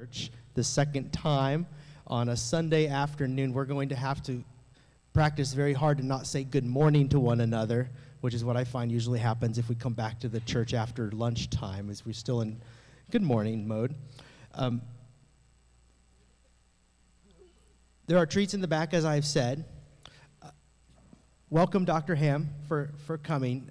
church the second time on a Sunday afternoon. We're going to have to practice very hard to not say good morning to one another, which is what I find usually happens if we come back to the church after lunchtime, as we're still in good morning mode. There are treats in the back, as I've said. Welcome, Dr. Hamm, for coming.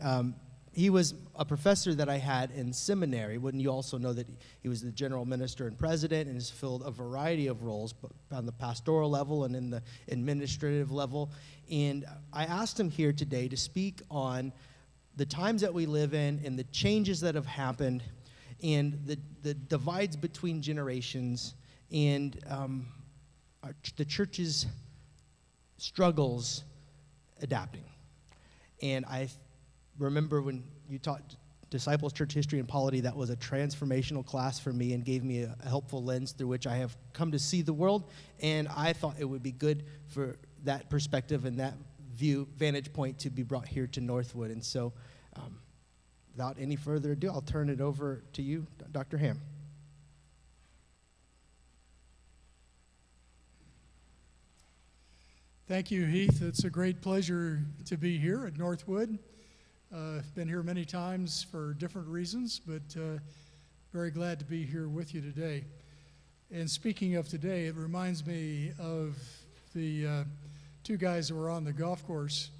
He was a professor that I had in seminary. Wouldn't you also know that he was the general minister and president and has filled a variety of roles on the pastoral level and in the administrative level. And I asked him here today to speak on the times that we live in and the changes that have happened and the divides between generations and the church's struggles adapting. And I remember when you taught Disciples Church History and Polity, that was a transformational class for me and gave me a helpful lens through which I have come to see the world. And I thought it would be good for that perspective and that vantage point to be brought here to Northwood. And so without any further ado, I'll turn it over to you, Dr. Hamm. Thank you, Heath. It's a great pleasure to be here at Northwood. I've been here many times for different reasons, but very glad to be here with you today. And speaking of today, it reminds me of the two guys that were on the golf course,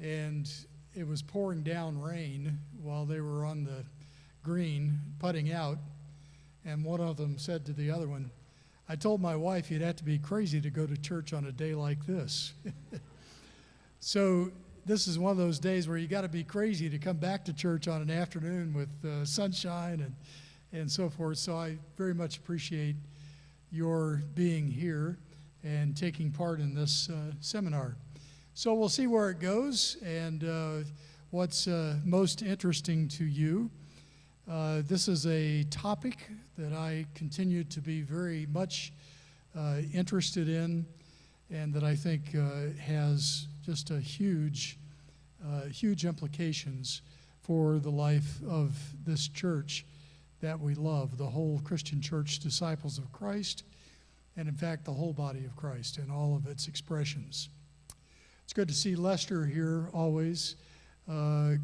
and it was pouring down rain while they were on the green putting out, and one of them said to the other one, "I told my wife you'd have to be crazy to go to church on a day like this." So this is one of those days where you got to be crazy to come back to church on an afternoon with sunshine and so forth. So I very much appreciate your being here and taking part in this seminar. So we'll see where it goes and what's most interesting to you. This is a topic that I continue to be very much interested in and that I think has just a huge implications for the life of this church that we love, the whole Christian church, Disciples of Christ, and in fact the whole body of Christ in all of its expressions. It's good to see Lester here always,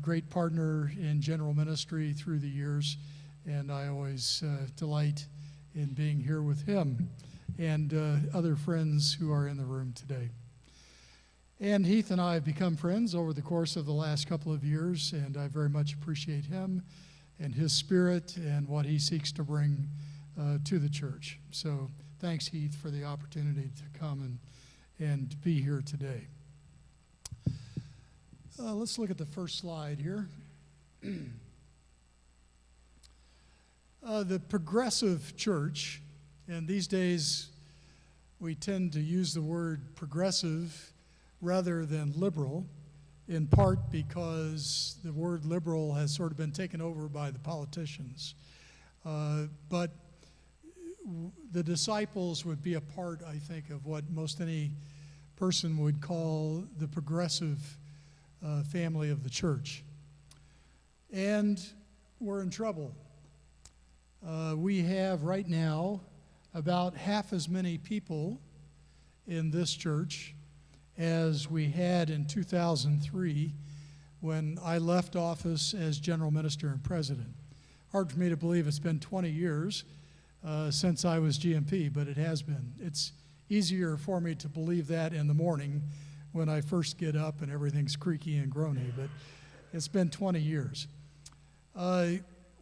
great partner in general ministry through the years, and I always delight in being here with him and other friends who are in the room today. And Heath and I have become friends over the course of the last couple of years, and I very much appreciate him and his spirit and what he seeks to bring to the church. So thanks, Heath, for the opportunity to come and be here today. Let's look at the first slide here. The progressive church, and these days we tend to use the word progressive rather than liberal, in part because the word liberal has sort of been taken over by the politicians. But the disciples would be a part, I think, of what most any person would call the progressive family of the church. And we're in trouble. We have right now about half as many people in this church as we had in 2003 when I left office as general minister and president. Hard for me to believe it's been 20 years since I was GMP, but it has been. It's easier for me to believe that in the morning when I first get up and everything's creaky and groany, but it's been 20 years.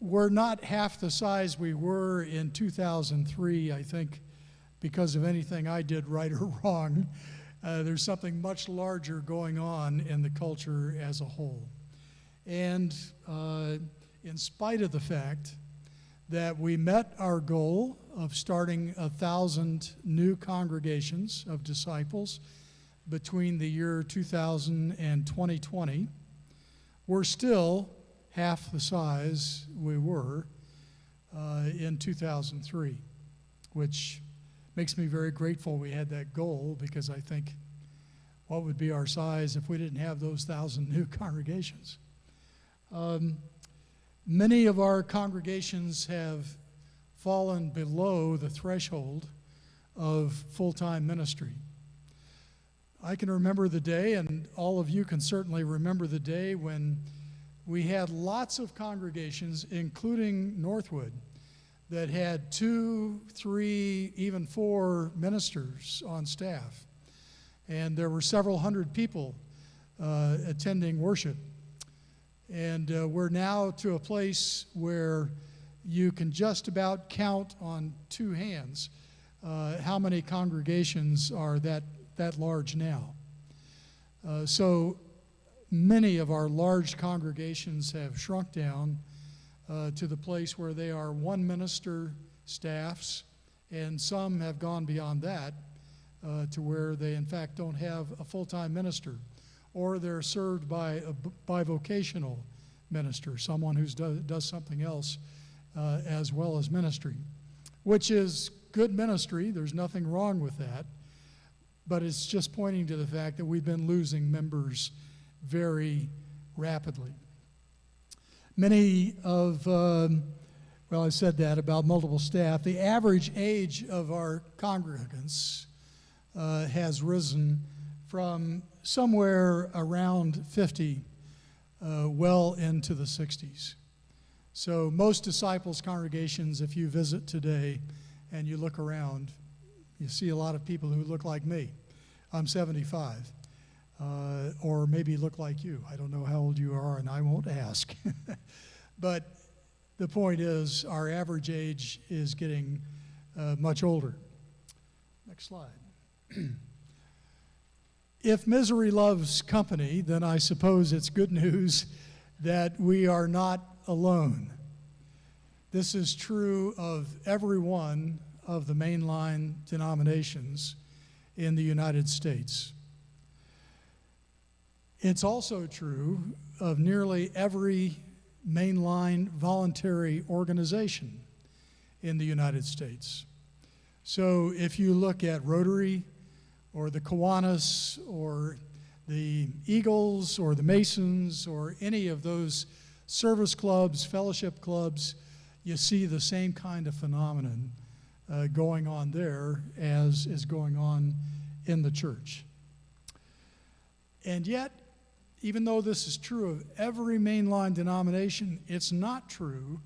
We're not half the size we were in 2003, I think, because of anything I did right or wrong. There's something much larger going on in the culture as a whole. And in spite of the fact that we met our goal of starting 1,000 new congregations of disciples between the year 2000 and 2020, we're still half the size we were in 2003, which makes me very grateful we had that goal, because I think what would be our size if we didn't have those 1,000 new congregations? Many of our congregations have fallen below the threshold of full-time ministry. I can remember the day, and all of you can certainly remember the day when we had lots of congregations, including Northwood, that had 2, 3, even 4 ministers on staff. And there were several hundred people attending worship. And we're now to a place where you can just about count on 2 hands how many congregations are that large now. So many of our large congregations have shrunk down to the place where they are 1 minister staffs, and some have gone beyond that to where they in fact don't have a full-time minister, or they're served by a bivocational minister, someone who does something else as well as ministry, which is good ministry. There's nothing wrong with that, but it's just pointing to the fact that we've been losing members very rapidly. Many of, well, I said that about multiple staff. The average age of our congregants has risen from somewhere around 50 well into the 60s. So most disciples congregations, if you visit today and you look around, you see a lot of people who look like me. I'm 75, or maybe look like you. I don't know how old you are, and I won't ask. But the point is, our average age is getting much older. Next slide. If misery loves company, then I suppose it's good news that we are not alone. This is true of every one of the mainline denominations in the United States. It's also true of nearly every mainline voluntary organization in the United States. So if you look at Rotary or the Kiwanis or the Eagles or the Masons or any of those service clubs, fellowship clubs, you see the same kind of phenomenon going on there as is going on in the church. And yet, even though this is true of every mainline denomination, it's not true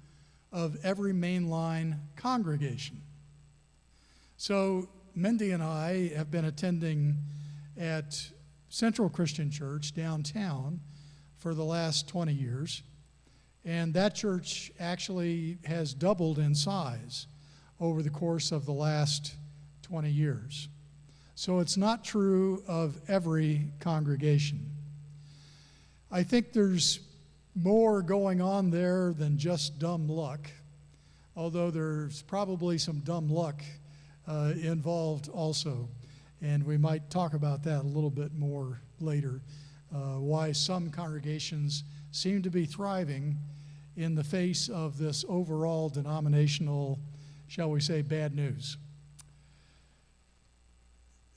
of every mainline congregation. So Mindy and I have been attending at Central Christian Church downtown for the last 20 years, and that church actually has doubled in size over the course of the last 20 years. So it's not true of every congregation. I think there's more going on there than just dumb luck, although there's probably some dumb luck involved also. And we might talk about that a little bit more later, why some congregations seem to be thriving in the face of this overall denominational, shall we say, bad news.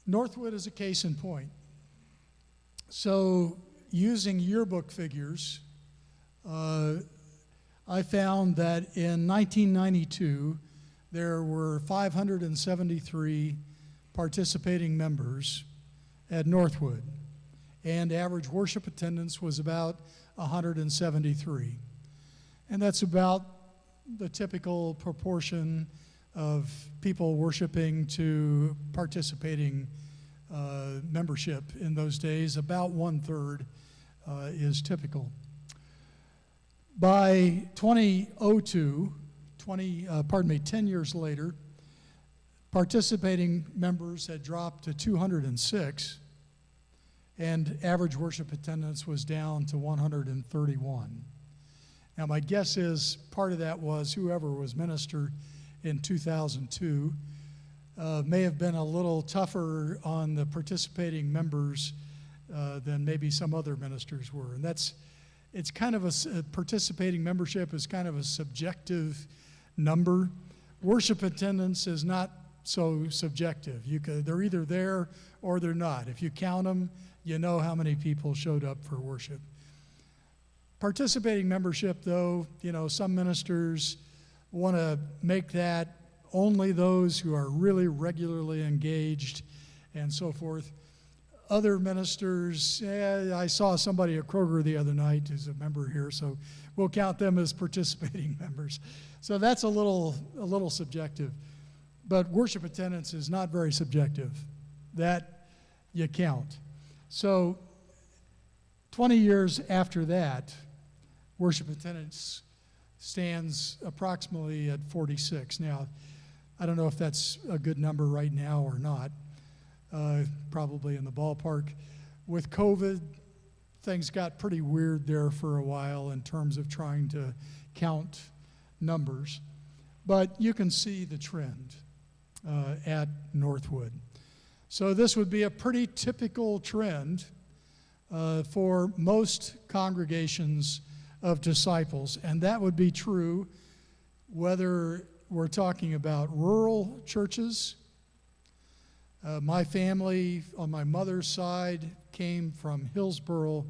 Northwood is a case in point. So using yearbook figures, I found that in 1992, there were 573 participating members at Northwood, and average worship attendance was about 173. And that's about the typical proportion of people worshiping to participating membership in those days. About 1/3 is typical. By 2002, 10 years later, participating members had dropped to 206, and average worship attendance was down to 131. Now, my guess is part of that was whoever was minister in 2002 may have been a little tougher on the participating members than maybe some other ministers were. And it's kind of a participating membership is kind of a subjective number. Worship attendance is not so subjective. They're either there or they're not. If you count them, you know how many people showed up for worship. Participating membership, though, some ministers want to make that only those who are really regularly engaged and so forth. Other ministers, I saw somebody at Kroger the other night who's a member here, so we'll count them as participating members. So that's a little subjective. But worship attendance is not very subjective. That you count. So 20 years after that, worship attendance stands approximately at 46. Now, I don't know if that's a good number right now or not. Probably in the ballpark. With COVID, things got pretty weird there for a while in terms of trying to count numbers. But you can see the trend at Northwood. So this would be a pretty typical trend for most congregations of disciples. And that would be true whether we're talking about rural churches. My family on my mother's side came from Hillsboro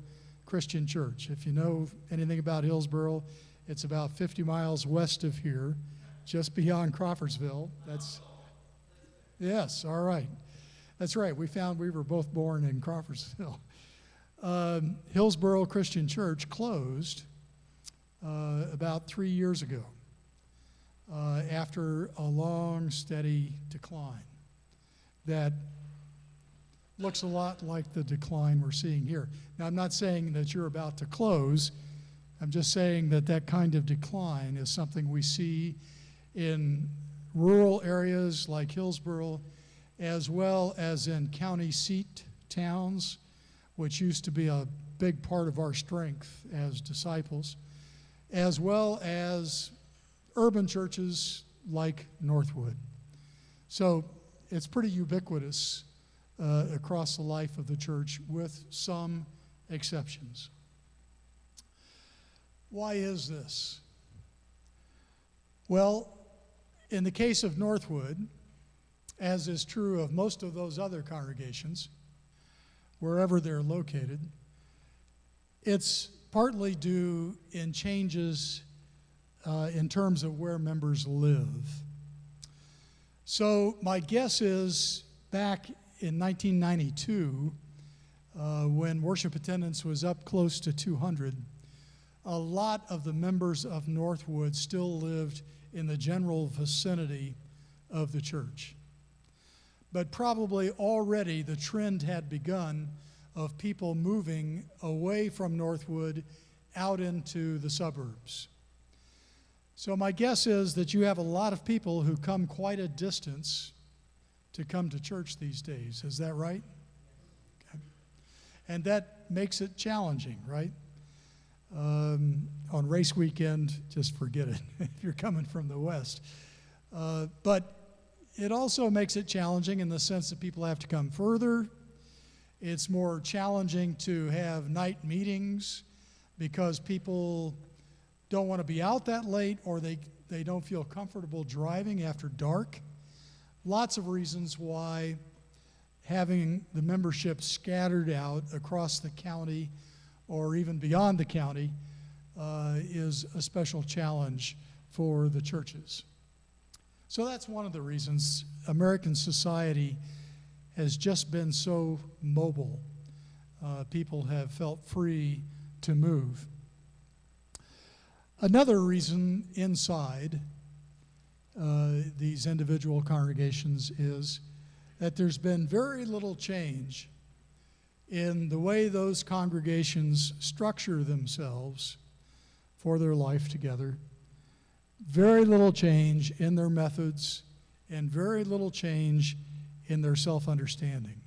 Christian Church. If you know anything about Hillsboro, it's about 50 miles west of here, just beyond Crawfordsville. Yes, all right. That's right. We found we were both born in Crawfordsville. Hillsboro Christian Church closed about 3 years ago after a long, steady decline that looks a lot like the decline we're seeing here. Now, I'm not saying that you're about to close. I'm just saying that that kind of decline is something we see in rural areas like Hillsboro, as well as in county seat towns, which used to be a big part of our strength as disciples, as well as urban churches like Northwood. So it's pretty ubiquitous across the life of the church, with some exceptions. Why is this? Well, in the case of Northwood, as is true of most of those other congregations, wherever they're located, it's partly due in changes in terms of where members live. So my guess is back in 1992, when worship attendance was up close to 200, a lot of the members of Northwood still lived in the general vicinity of the church. But probably already the trend had begun of people moving away from Northwood out into the suburbs. So my guess is that you have a lot of people who come quite a distance to come to church these days. Is that right? Okay. And that makes it challenging, right? On race weekend, just forget it if you're coming from the west. But it also makes it challenging in the sense that people have to come further. It's more challenging to have night meetings because people don't want to be out that late, or they don't feel comfortable driving after dark. Lots of reasons why having the membership scattered out across the county or even beyond the county is a special challenge for the churches. So that's one of the reasons American society has just been so mobile. People have felt free to move. Another reason inside these individual congregations is that there's been very little change in the way those congregations structure themselves for their life together. Very little change in their methods, and very little change in their self-understanding.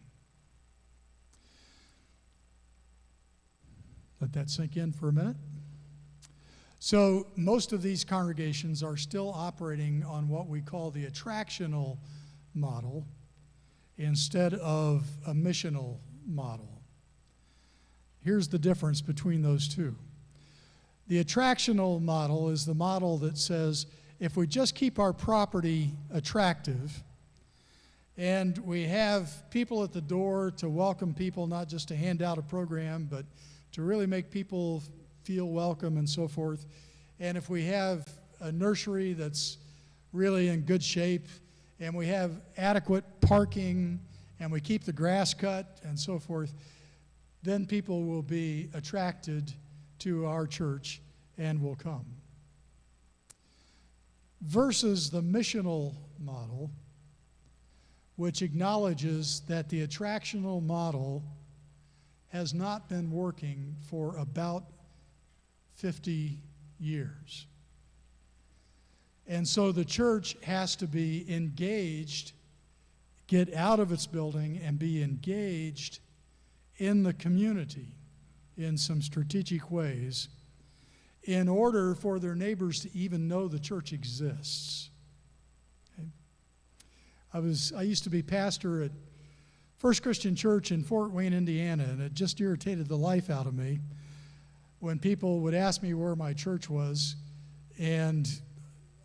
Let that sink in for a minute. So most of these congregations are still operating on what we call the attractional model instead of a missional model. Here's the difference between those two. The attractional model is the model that says if we just keep our property attractive and we have people at the door to welcome people, not just to hand out a program, but to really make people feel welcome and so forth. And if we have a nursery that's really in good shape, and we have adequate parking, and we keep the grass cut and so forth, then people will be attracted to our church and will come. Versus the missional model, which acknowledges that the attractional model has not been working for about 50 years. And so the church has to be engaged, get out of its building and be engaged in the community in some strategic ways in order for their neighbors to even know the church exists. Okay? I used to be pastor at First Christian Church in Fort Wayne, Indiana, and it just irritated the life out of me when people would ask me where my church was, and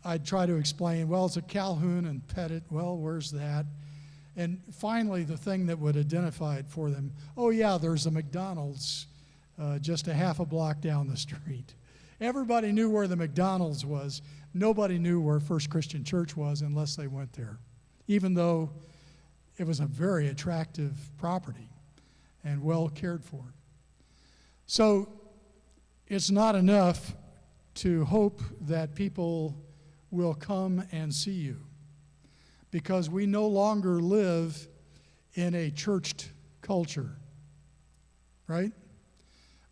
I'd try to explain, well, it's at Calhoun and Pettit. Well, where's that? And finally, the thing that would identify it for them, oh yeah, there's a McDonald's just a half a block down the street. Everybody knew where the McDonald's was. Nobody knew where First Christian Church was unless they went there, even though it was a very attractive property and well cared for. So it's not enough to hope that people will come and see you, because we no longer live in a churched culture, right?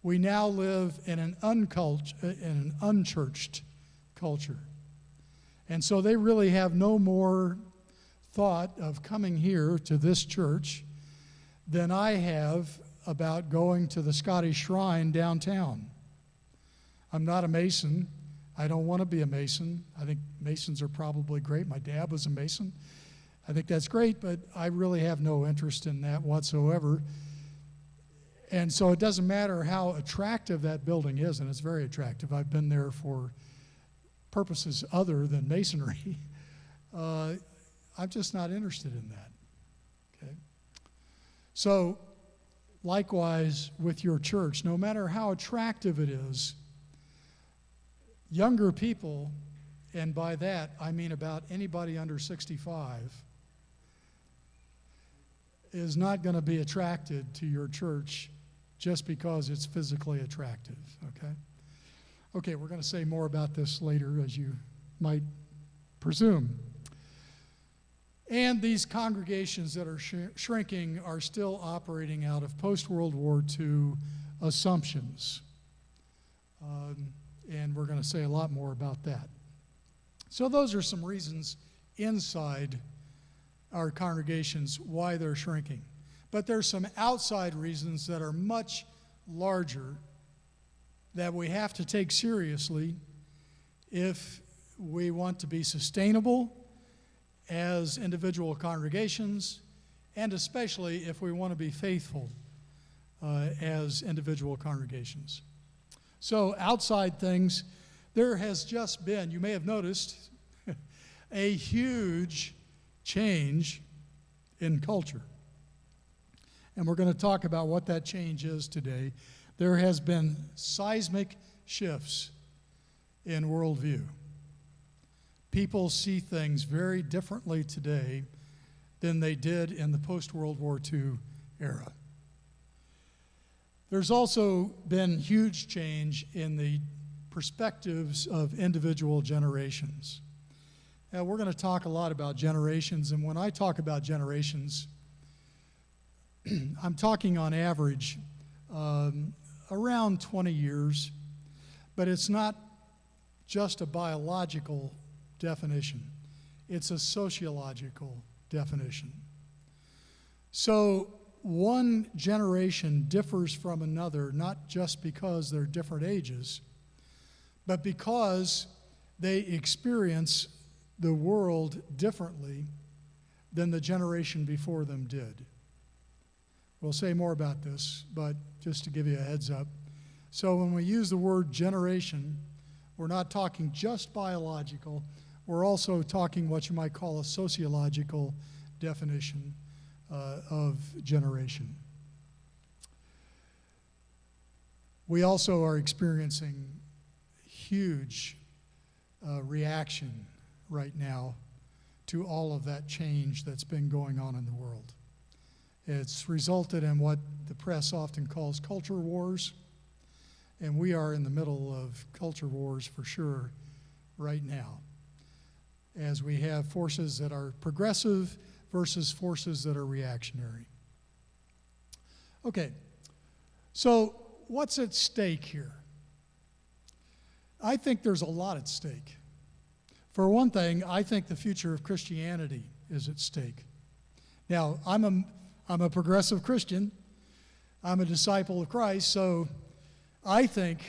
We now live in an unchurched culture. And so they really have no more thought of coming here to this church than I have about going to the Scottish Shrine downtown. I'm not a Mason. I don't want to be a Mason. I think Masons are probably great. My dad was a Mason. I think that's great, but I really have no interest in that whatsoever. And so it doesn't matter how attractive that building is, and it's very attractive. I've been there for purposes other than masonry. I'm just not interested in that. Okay? So, likewise with your church, no matter how attractive it is, younger people, and by that I mean about anybody under 65, is not going to be attracted to your church just because it's physically attractive, okay? Okay, we're going to say more about this later, as you might presume. And these congregations that are shrinking are still operating out of post-World War II assumptions. And we're going to say a lot more about that. So those are some reasons inside our congregations why they're shrinking. But there's some outside reasons that are much larger that we have to take seriously if we want to be sustainable as individual congregations, and especially if we want to be faithful as individual congregations. So outside things, there has just been, you may have noticed, a huge change in culture. And we're going to talk about what that change is today. There has been seismic shifts in worldview. People see things very differently today than they did in the post-World War II era. There's also been huge change in the perspectives of individual generations. Now, we're going to talk a lot about generations, and when I talk about generations, I'm talking on average around 20 years, but it's not just a biological definition. It's a sociological definition. So one generation differs from another, not just because they're different ages, but because they experience the world differently than the generation before them did. We'll say more about this, but just to give you a heads up. So when we use the word generation, we're not talking just biological, we're also talking what you might call a sociological definition of generation. We also are experiencing huge reaction right now to all of that change that's been going on in the world. It's resulted in what the press often calls culture wars, and we are in the middle of culture wars for sure right now, as we have forces that are progressive versus forces that are reactionary. Okay, so what's at stake here? I think there's a lot at stake. For one thing, I think the future of Christianity is at stake. Now, I'm a progressive Christian. I'm a disciple of Christ, so I think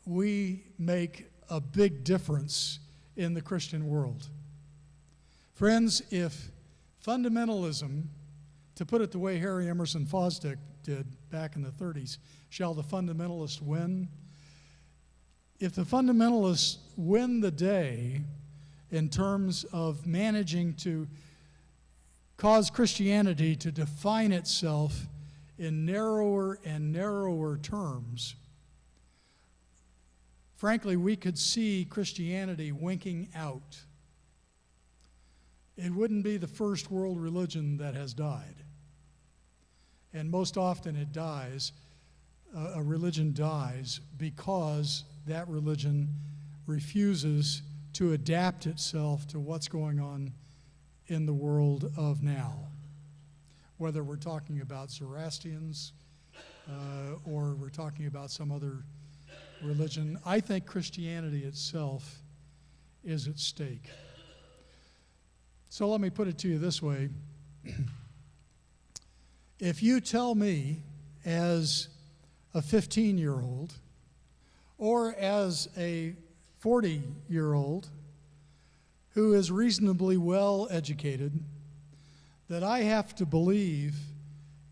we make a big difference in the Christian world. Friends, if fundamentalism, to put it the way Harry Emerson Fosdick did back in the 30s, shall the fundamentalists win? If the fundamentalists win the day in terms of managing to cause Christianity to define itself in narrower and narrower terms, frankly, we could see Christianity winking out. It wouldn't be the first world religion that has died. And most often it dies, a religion dies because that religion refuses to adapt itself to what's going on in the world of now. Whether we're talking about Zoroastrians or we're talking about some other religion, I think Christianity itself is at stake. So let me put it to you this way. If you tell me as a 15-year-old or as a 40-year-old who is reasonably well educated that I have to believe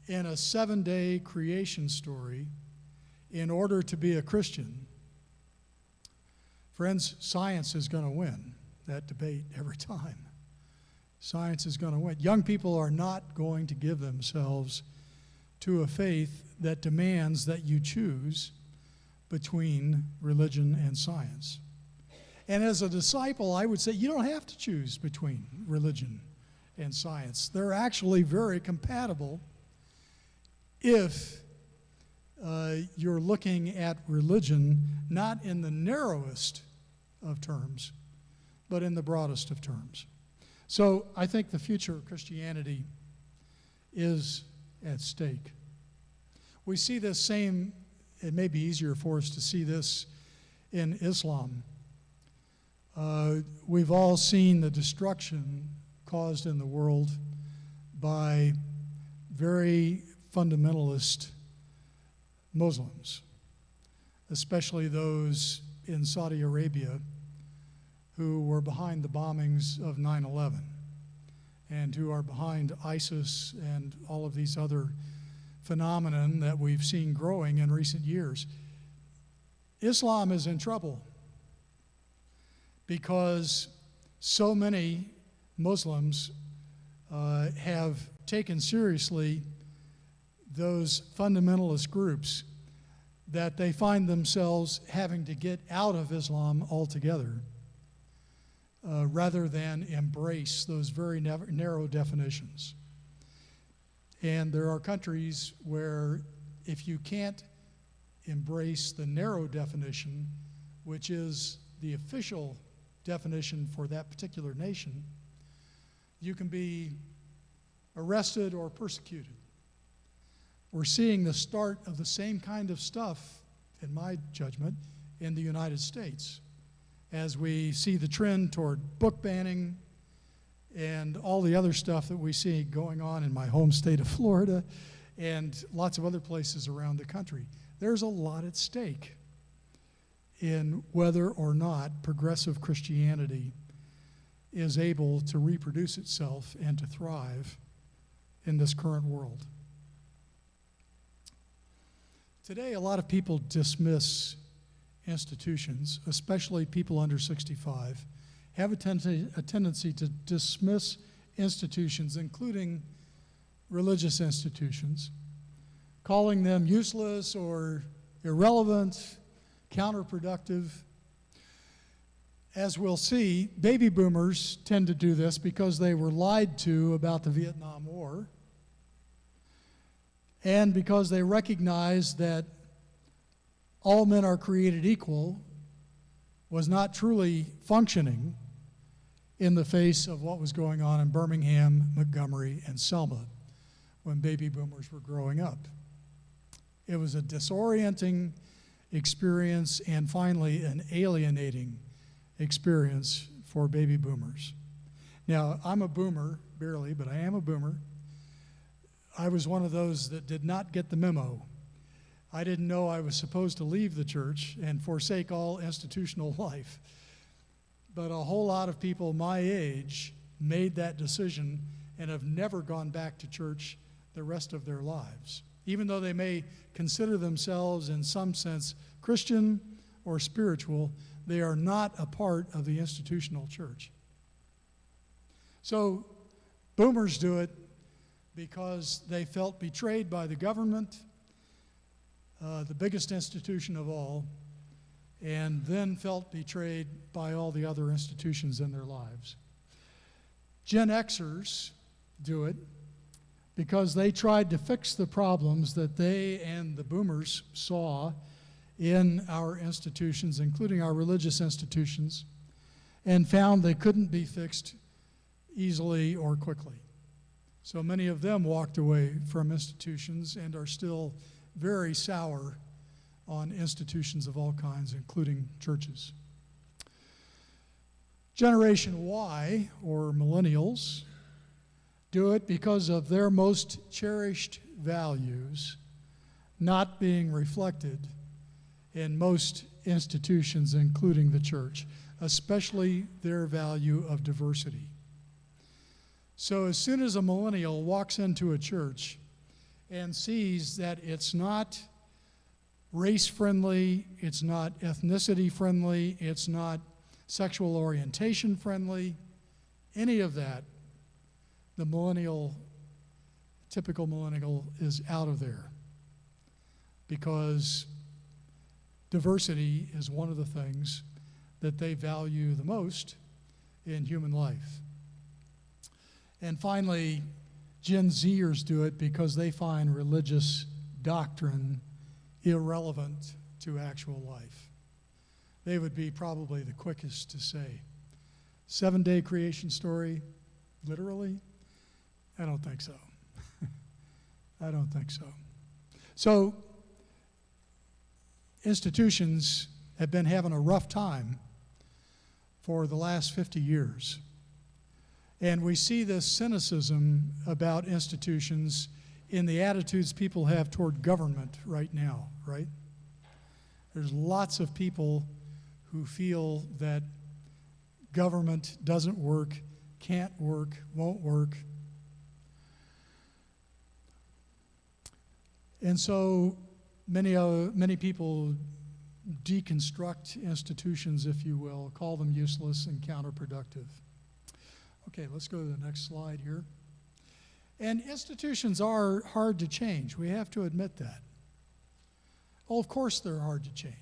in a 7-day creation story in order to be a Christian, friends, science is going to win that debate every time. Science is going to win. Young people are not going to give themselves to a faith that demands that you choose between religion and science. And as a disciple, I would say you don't have to choose between religion and science. They're actually very compatible if you're looking at religion not in the narrowest of terms, but in the broadest of terms. So I think the future of Christianity is at stake. We see this same, it may be easier for us to see this in Islam. We've all seen the destruction caused in the world by very fundamentalist Muslims, especially those in Saudi Arabia who were behind the bombings of 9/11 and who are behind ISIS and all of these other phenomenon that we've seen growing in recent years. Islam is in trouble because so many Muslims have taken seriously those fundamentalist groups that they find themselves having to get out of Islam altogether rather than embrace those very narrow definitions. And there are countries where if you can't embrace the narrow definition, which is the official definition for that particular nation, you can be arrested or persecuted. We're seeing the start of the same kind of stuff, in my judgment, in the United States, as we see the trend toward book banning and all the other stuff that we see going on in my home state of Florida and lots of other places around the country. There's a lot at stake in whether or not progressive Christianity is able to reproduce itself and to thrive in this current world. Today, a lot of people dismiss institutions, especially people under 65, have a tendency to dismiss institutions, including religious institutions, calling them useless or irrelevant, counterproductive. as we'll see, baby boomers tend to do this because they were lied to about the Vietnam War and because they recognize that all men are created equal was not truly functioning in the face of what was going on in Birmingham, Montgomery, and Selma when baby boomers were growing up. It was a disorienting experience and finally an alienating experience for baby boomers. Now, I'm a boomer, barely, but I am a boomer. I was one of those that did not get the memo. I didn't know I was supposed to leave the church and forsake all institutional life. But a whole lot of people my age made that decision and have never gone back to church the rest of their lives. Even though they may consider themselves in some sense Christian or spiritual, they are not a part of the institutional church. So boomers do it because they felt betrayed by the government, the biggest institution of all, and then felt betrayed by all the other institutions in their lives. Gen Xers do it because they tried to fix the problems that they and the boomers saw in our institutions, including our religious institutions, and found they couldn't be fixed easily or quickly. So many of them walked away from institutions and are still very sour on institutions of all kinds, including churches. Generation Y, or millennials, do it because of their most cherished values not being reflected in most institutions, including the church, especially their value of diversity. So as soon as a millennial walks into a church and sees that it's not race-friendly, it's not ethnicity-friendly, it's not sexual orientation-friendly, any of that, the millennial, typical millennial, is out of there because diversity is one of the things that they value the most in human life. And finally, Gen Zers do it because they find religious doctrine irrelevant to actual life. They would be probably the quickest to say, 7-day creation story, literally? I don't think so. I don't think so. So, institutions have been having a rough time for the last 50 years. And we see this cynicism about institutions in the attitudes people have toward government right now, right? There's lots of people who feel that government doesn't work, can't work, won't work. And so many people deconstruct institutions, if you will, call them useless and counterproductive. Okay, let's go to the next slide here. And institutions are hard to change. We have to admit that. Well, of course they're hard to change.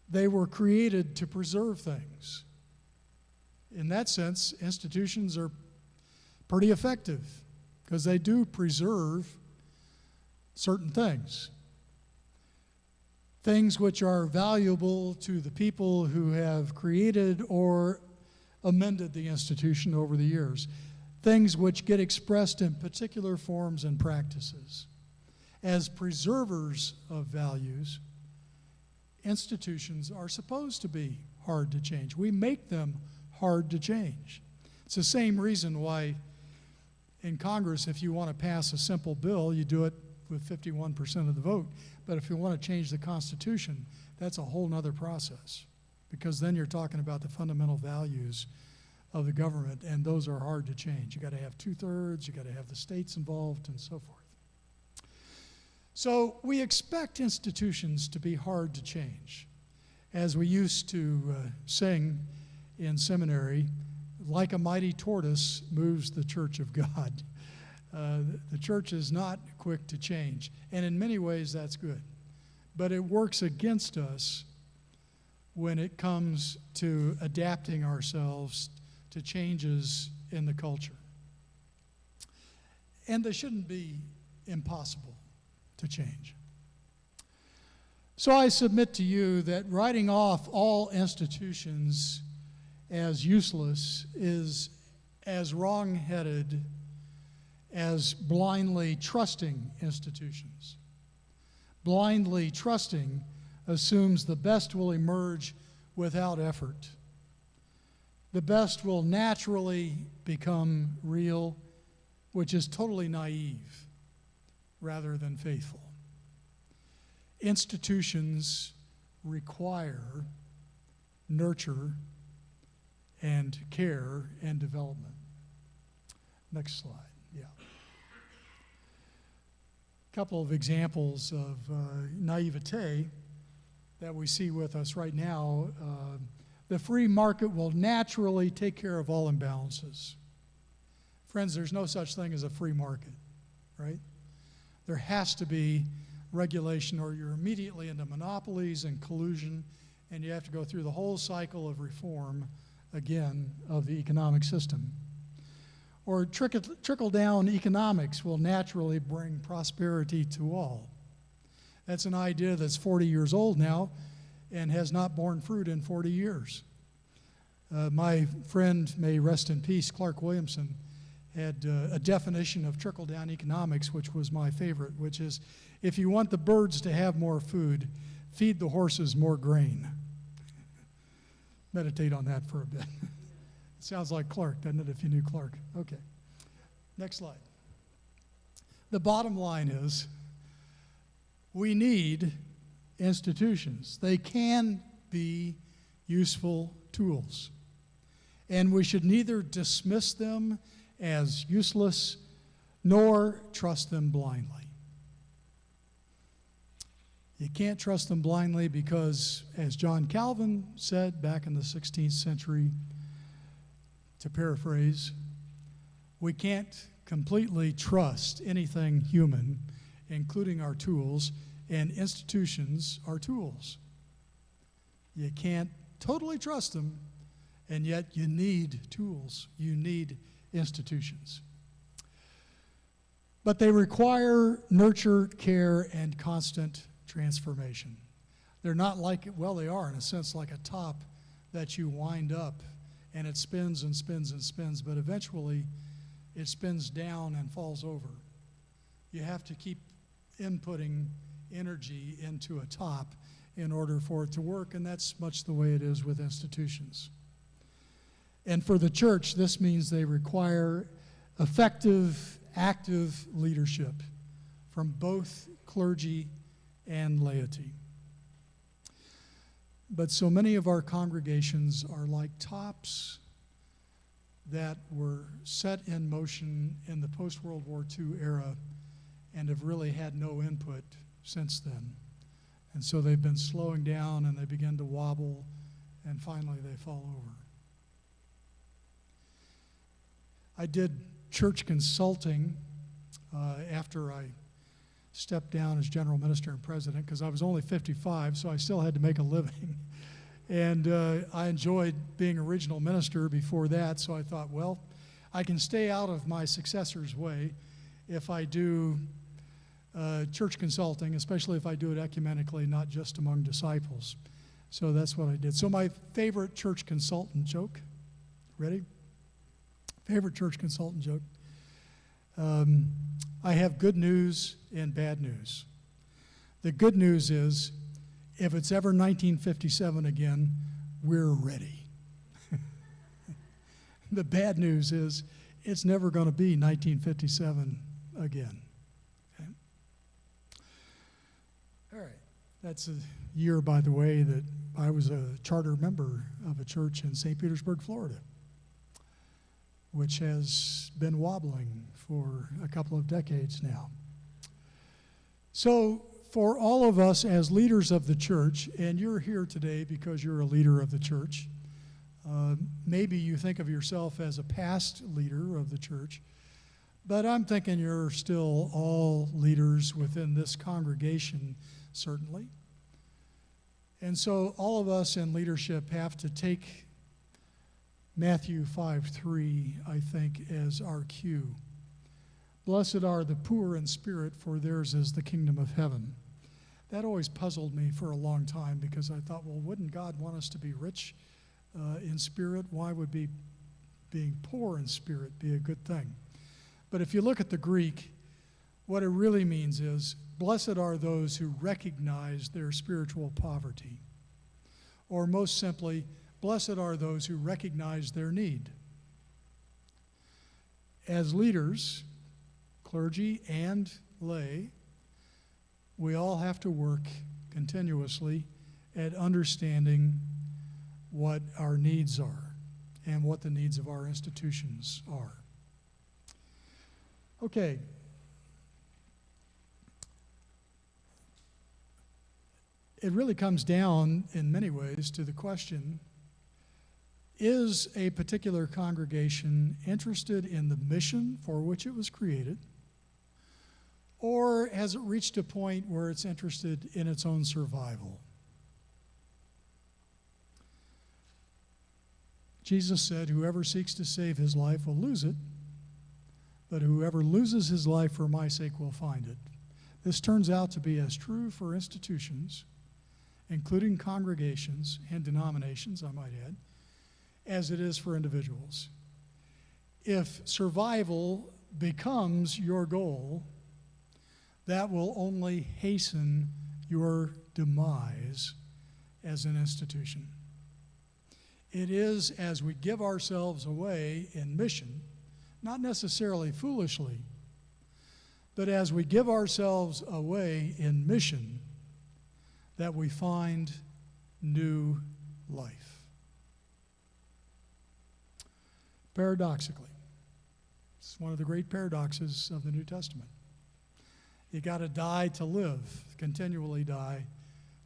They were created to preserve things. In that sense, institutions are pretty effective because they do preserve certain things. Things which are valuable to the people who have created or amended the institution over the years. Things which get expressed in particular forms and practices. As preservers of values, institutions are supposed to be hard to change. We make them hard to change. It's the same reason why in Congress, if you want to pass a simple bill, you do it with 51% of the vote. But if you want to change the Constitution, that's a whole other process, because then you're talking about the fundamental values of the government, and those are hard to change. You got to have 2/3, you got to have the states involved, and so forth. So we expect institutions to be hard to change. As we used to sing in seminary, like a mighty tortoise moves the church of God. The church is not quick to change, and in many ways that's good. But it works against us when it comes to adapting ourselves to changes in the culture. And they shouldn't be impossible to change. So I submit to you that writing off all institutions as useless is as wrong-headed as blindly trusting institutions. Blindly trusting assumes the best will emerge without effort. The best will naturally become real, which is totally naive rather than faithful. Institutions require nurture and care and development. Next slide, yeah. A couple of examples of naivete that we see with us right now. The free market will naturally take care of all imbalances. Friends, there's no such thing as a free market, right? There has to be regulation or you're immediately into monopolies and collusion, and you have to go through the whole cycle of reform, again, of the economic system. Or trickle-down economics will naturally bring prosperity to all. That's an idea that's 40 years old now and has not borne fruit in 40 years. My friend, may rest in peace, Clark Williamson, had a definition of trickle-down economics, which was my favorite, which is, if you want the birds to have more food, feed the horses more grain. Meditate on that for a bit. It sounds like Clark, doesn't it, if you knew Clark? Okay. Next slide. The bottom line is, we need institutions. They can be useful tools. And we should neither dismiss them as useless nor trust them blindly. You can't trust them blindly because, as John Calvin said back in the 16th century, to paraphrase, we can't completely trust anything human, including our tools, and institutions are tools. You can't totally trust them, and yet you need tools. You need institutions. But they require nurture, care, and constant transformation. They're not like, well, they are in a sense like a top that you wind up and it spins and spins and spins, but eventually it spins down and falls over. You have to keep inputting energy into a top in order for it to work, and that's much the way it is with institutions. And for the church, this means they require effective, active leadership from both clergy and laity. But so many of our congregations are like tops that were set in motion in the post-World War II era and have really had no input since then. And so they've been slowing down and they begin to wobble and finally they fall over. I did church consulting after I stepped down as general minister and president because I was only 55, so I still had to make a living. And I enjoyed being a regional minister before that, so I thought, well, I can stay out of my successor's way if I do church consulting, especially if I do it ecumenically, not just among disciples. So that's what I did. So my favorite church consultant joke, ready? Favorite church consultant joke. I have good news and bad news. The good news is, if it's ever 1957 again, we're ready. The bad news is, it's never going to be 1957 again. Okay? All right. That's a year, by the way, that I was a charter member of a church in St. Petersburg, Florida, which has been wobbling for a couple of decades now. So for all of us as leaders of the church, and you're here today because you're a leader of the church, maybe you think of yourself as a past leader of the church, but I'm thinking you're still all leaders within this congregation, certainly. And so all of us in leadership have to take Matthew 5:3, I think, as our cue. Blessed are the poor in spirit, for theirs is the kingdom of heaven. That always puzzled me for a long time because I thought, well, wouldn't God want us to be rich in spirit? Why would being poor in spirit be a good thing? But if you look at the Greek, what it really means is, blessed are those who recognize their spiritual poverty. Or most simply, blessed are those who recognize their need. As leaders, clergy and lay, we all have to work continuously at understanding what our needs are and what the needs of our institutions are. Okay. It really comes down in many ways to the question, is a particular congregation interested in the mission for which it was created, or has it reached a point where it's interested in its own survival? Jesus said, whoever seeks to save his life will lose it, but whoever loses his life for my sake will find it. This turns out to be as true for institutions, including congregations and denominations, I might add, as it is for individuals. If survival becomes your goal, that will only hasten your demise as an institution. It is as we give ourselves away in mission, not necessarily foolishly, but as we give ourselves away in mission, that we find new life. Paradoxically, it's one of the great paradoxes of the New Testament. You got to die to live, continually die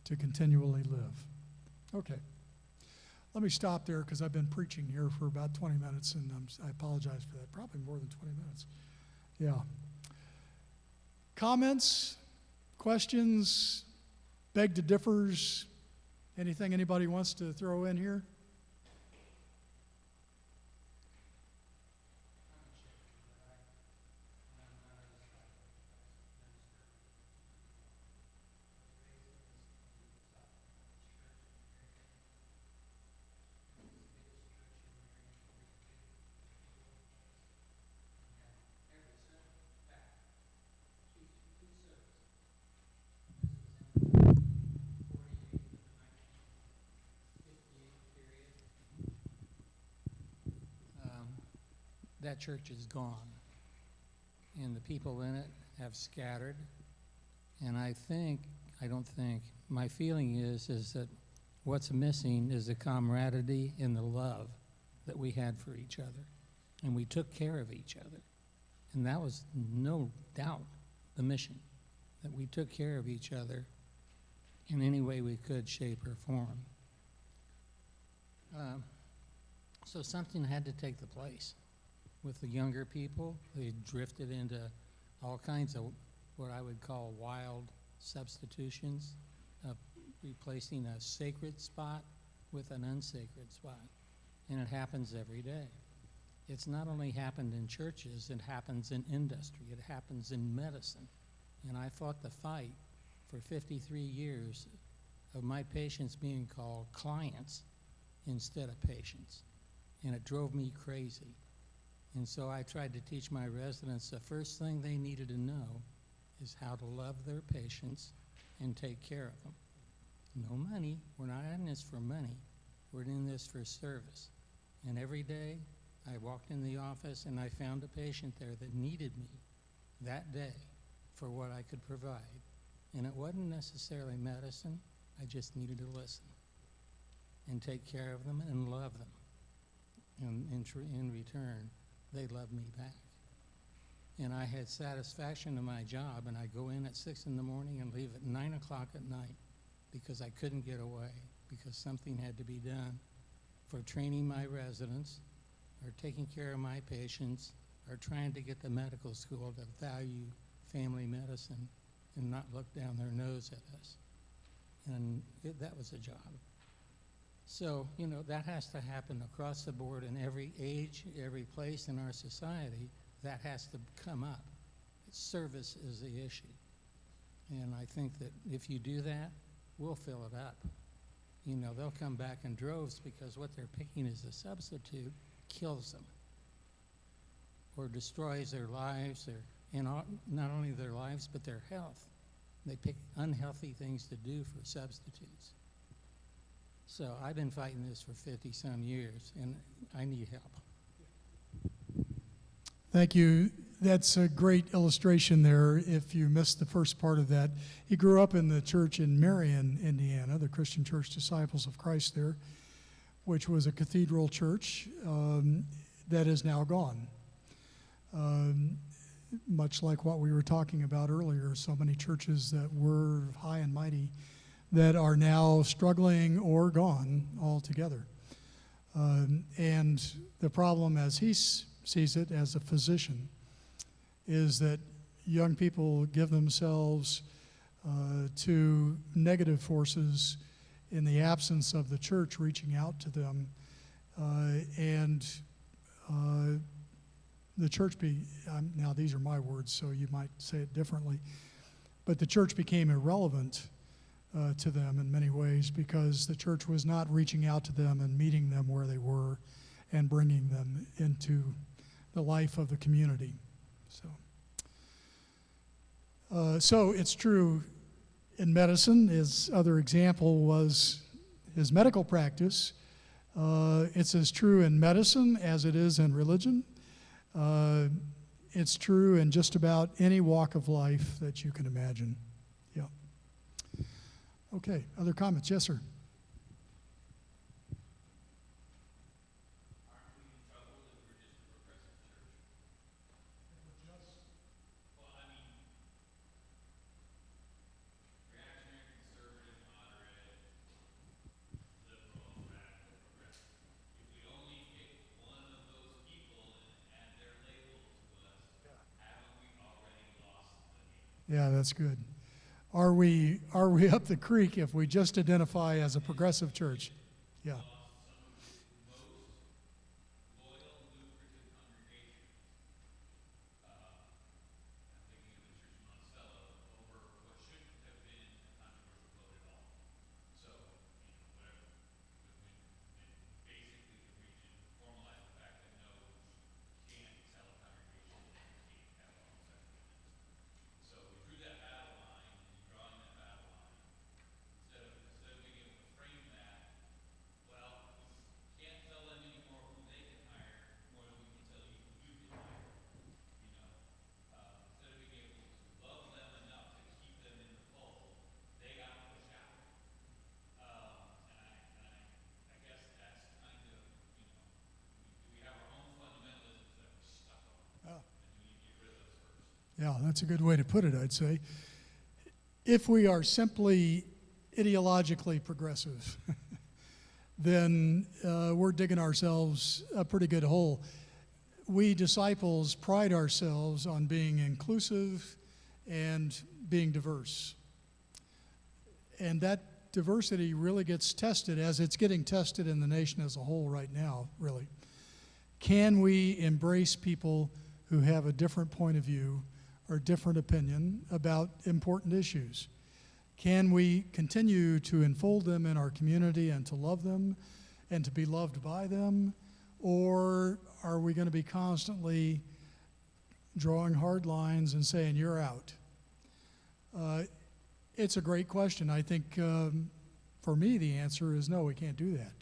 to continually live. Okay. Let me stop there because I've been preaching here for about 20 minutes, and I apologize for that. Probably more than 20 minutes. Yeah. Comments, questions, beg to differs, anything anybody wants to throw in here? That church is gone, and the people in it have scattered. And my feeling is that what's missing is the camaraderie and the love that we had for each other, and we took care of each other. And that was no doubt the mission, that we took care of each other in any way we could, shape, or form. So something had to take the place. With the younger people, they drifted into all kinds of what I would call wild substitutions, of replacing a sacred spot with an unsacred spot. And it happens every day. It's not only happened in churches, it happens in industry, it happens in medicine. And I fought the fight for 53 years of my patients being called clients instead of patients. And it drove me crazy. And so I tried to teach my residents the first thing they needed to know is how to love their patients and take care of them. No money. We're not in this for money. We're in this for service. And every day I walked in the office and I found a patient there that needed me that day for what I could provide. And it wasn't necessarily medicine. I just needed to listen and take care of them and love them. And in return, they loved me back. And I had satisfaction in my job, and I go in at 6 in the morning and leave at 9 o'clock at night because I couldn't get away, because something had to be done for training my residents, or taking care of my patients, or trying to get the medical school to value family medicine and not look down their nose at us. and that was a job. So, you know, that has to happen across the board in every age, every place in our society. That has to come up. Service is the issue. And I think that if you do that, we'll fill it up. You know, they'll come back in droves because what they're picking as a substitute kills them or destroys their lives, and not only their lives, but their health. They pick unhealthy things to do for substitutes. So I've been fighting this for 50-some years, and I need help. Thank you. That's a great illustration there. If you missed the first part of that, he grew up in the church in Marion, Indiana, the Christian Church Disciples of Christ there, which was a cathedral church that is now gone. Much like what we were talking about earlier, so many churches that were high and mighty that are now struggling or gone altogether. And the problem, as he sees it as a physician, is that young people give themselves to negative forces in the absence of the church reaching out to them. And the church, now these are my words, so you might say it differently, but the church became irrelevant to them in many ways because the church was not reaching out to them and meeting them where they were and bringing them into the life of the community. So it's true in medicine. His other example was his medical practice. It's as true in medicine as it is in religion. It's true in just about any walk of life that you can imagine. Yeah. Okay, other comments? Yes, sir. Yeah, that's good. Are we up the creek if we just identify as a progressive church? Yeah. Yeah, that's a good way to put it, I'd say. If we are simply ideologically progressive, then we're digging ourselves a pretty good hole. We disciples pride ourselves on being inclusive and being diverse. And that diversity really gets tested as it's getting tested in the nation as a whole right now, really. Can we embrace people who have a different point of view or different opinion about important issues? Can we continue to enfold them in our community and to love them and to be loved by them? Or are we going to be constantly drawing hard lines and saying, you're out? It's a great question. I think for me the answer is no, we can't do that.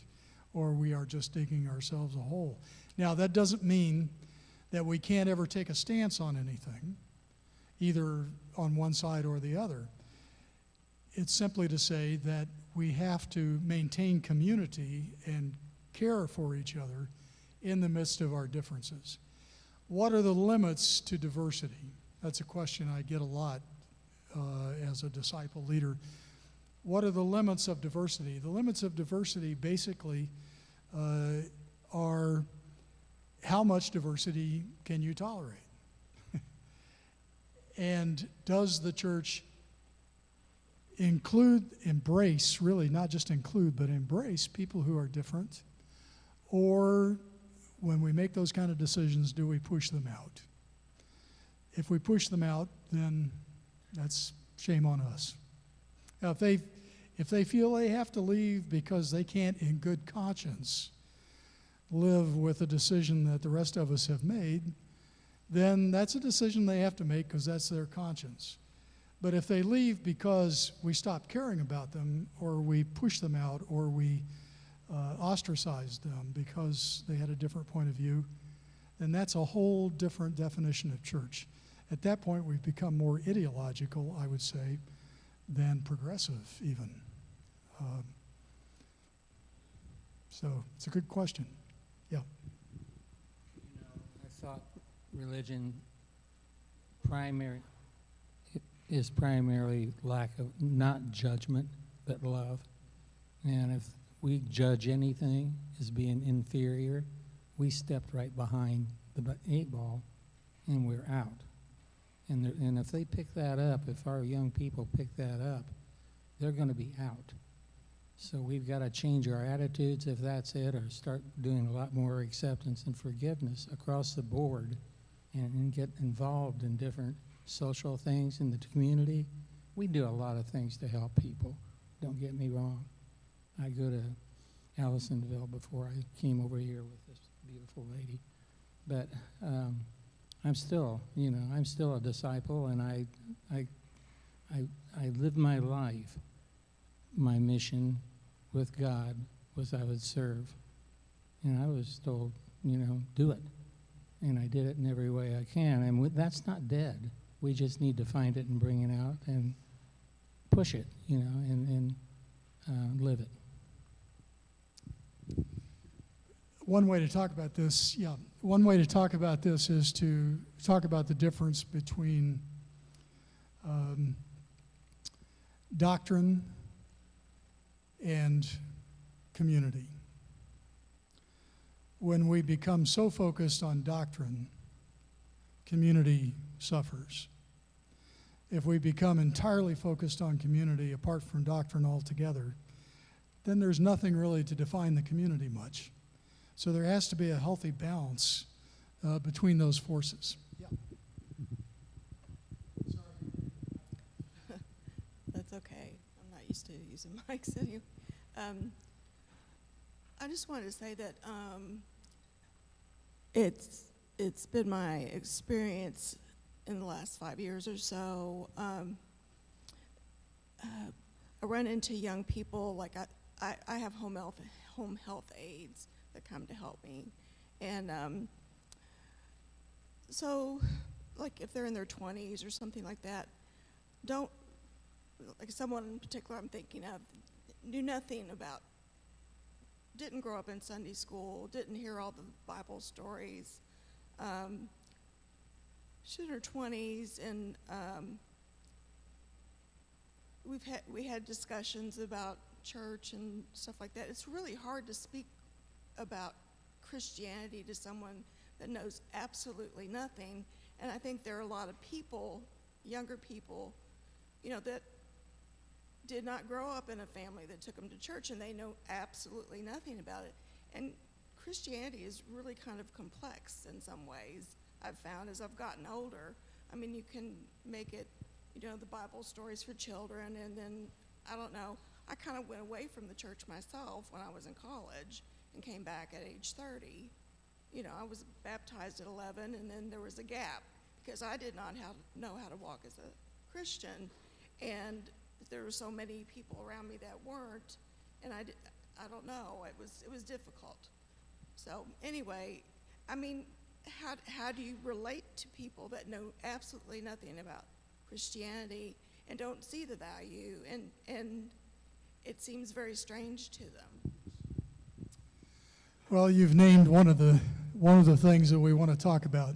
Or we are just digging ourselves a hole. Now that doesn't mean that we can't ever take a stance on anything, either on one side or the other. It's simply to say that we have to maintain community and care for each other in the midst of our differences. What are the limits to diversity? That's a question I get a lot as a disciple leader. What are the limits of diversity? The limits of diversity basically are how much diversity can you tolerate? And does the church embrace, really, not just include, but embrace people who are different? Or when we make those kind of decisions, do we push them out? If we push them out, then that's shame on us. Now, if they feel they have to leave because they can't, in good conscience, live with a decision that the rest of us have made, then that's a decision they have to make because that's their conscience. But if they leave because we stop caring about them, or we push them out, or we ostracize them because they had a different point of view, then that's a whole different definition of church. At that point, we've become more ideological, I would say, than progressive even. So it's a good question. Yeah. You know, I thought religion is primarily lack of, not judgment, but love. And if we judge anything as being inferior, we stepped right behind the 8 ball and we're out. And if they pick that up, if our young people pick that up, they're going to be out. So we've got to change our attitudes, if that's it, or start doing a lot more acceptance and forgiveness across the board, and get involved in different social things in the community. We do a lot of things to help people, don't get me wrong. I go to Allisonville before I came over here with this beautiful lady. But I'm still a disciple, and I live my life. My mission with God was I would serve. And I was told, do it. And I did it in every way I can. And that's not dead. We just need to find it and bring it out and push it, and live it. One way to talk about this, is to talk about the difference between doctrine and community. When we become so focused on doctrine, community suffers. If we become entirely focused on community apart from doctrine altogether, then there's nothing really to define the community much. So there has to be a healthy balance between those forces. Yeah. That's okay. I'm not used to using mics anyway. I just wanted to say that it's been my experience in the last 5 years or so. I run into young people, like I have home health aides that come to help me. And so, like if they're in their 20s or something like that, like someone in particular I'm thinking of, knew nothing about, didn't grow up in Sunday school, didn't hear all the Bible stories. She's in her 20s, and we had discussions about church and stuff like that. It's really hard to speak about Christianity to someone that knows absolutely nothing. And I think there are a lot of people, younger people, that did not grow up in a family that took them to church, and they know absolutely nothing about it. And Christianity is really kind of complex in some ways, I've found, as I've gotten older. I mean, you can make it, the Bible stories for children, and then, I don't know, I kind of went away from the church myself when I was in college and came back at age 30. I was baptized at 11, and then there was a gap because I did not know how to walk as a Christian, and there were so many people around me that weren't, and I don't know, it was difficult. So anyway, I mean, how do you relate to people that know absolutely nothing about Christianity and don't see the value, and it seems very strange to them? Well, you've named one of the things that we want to talk about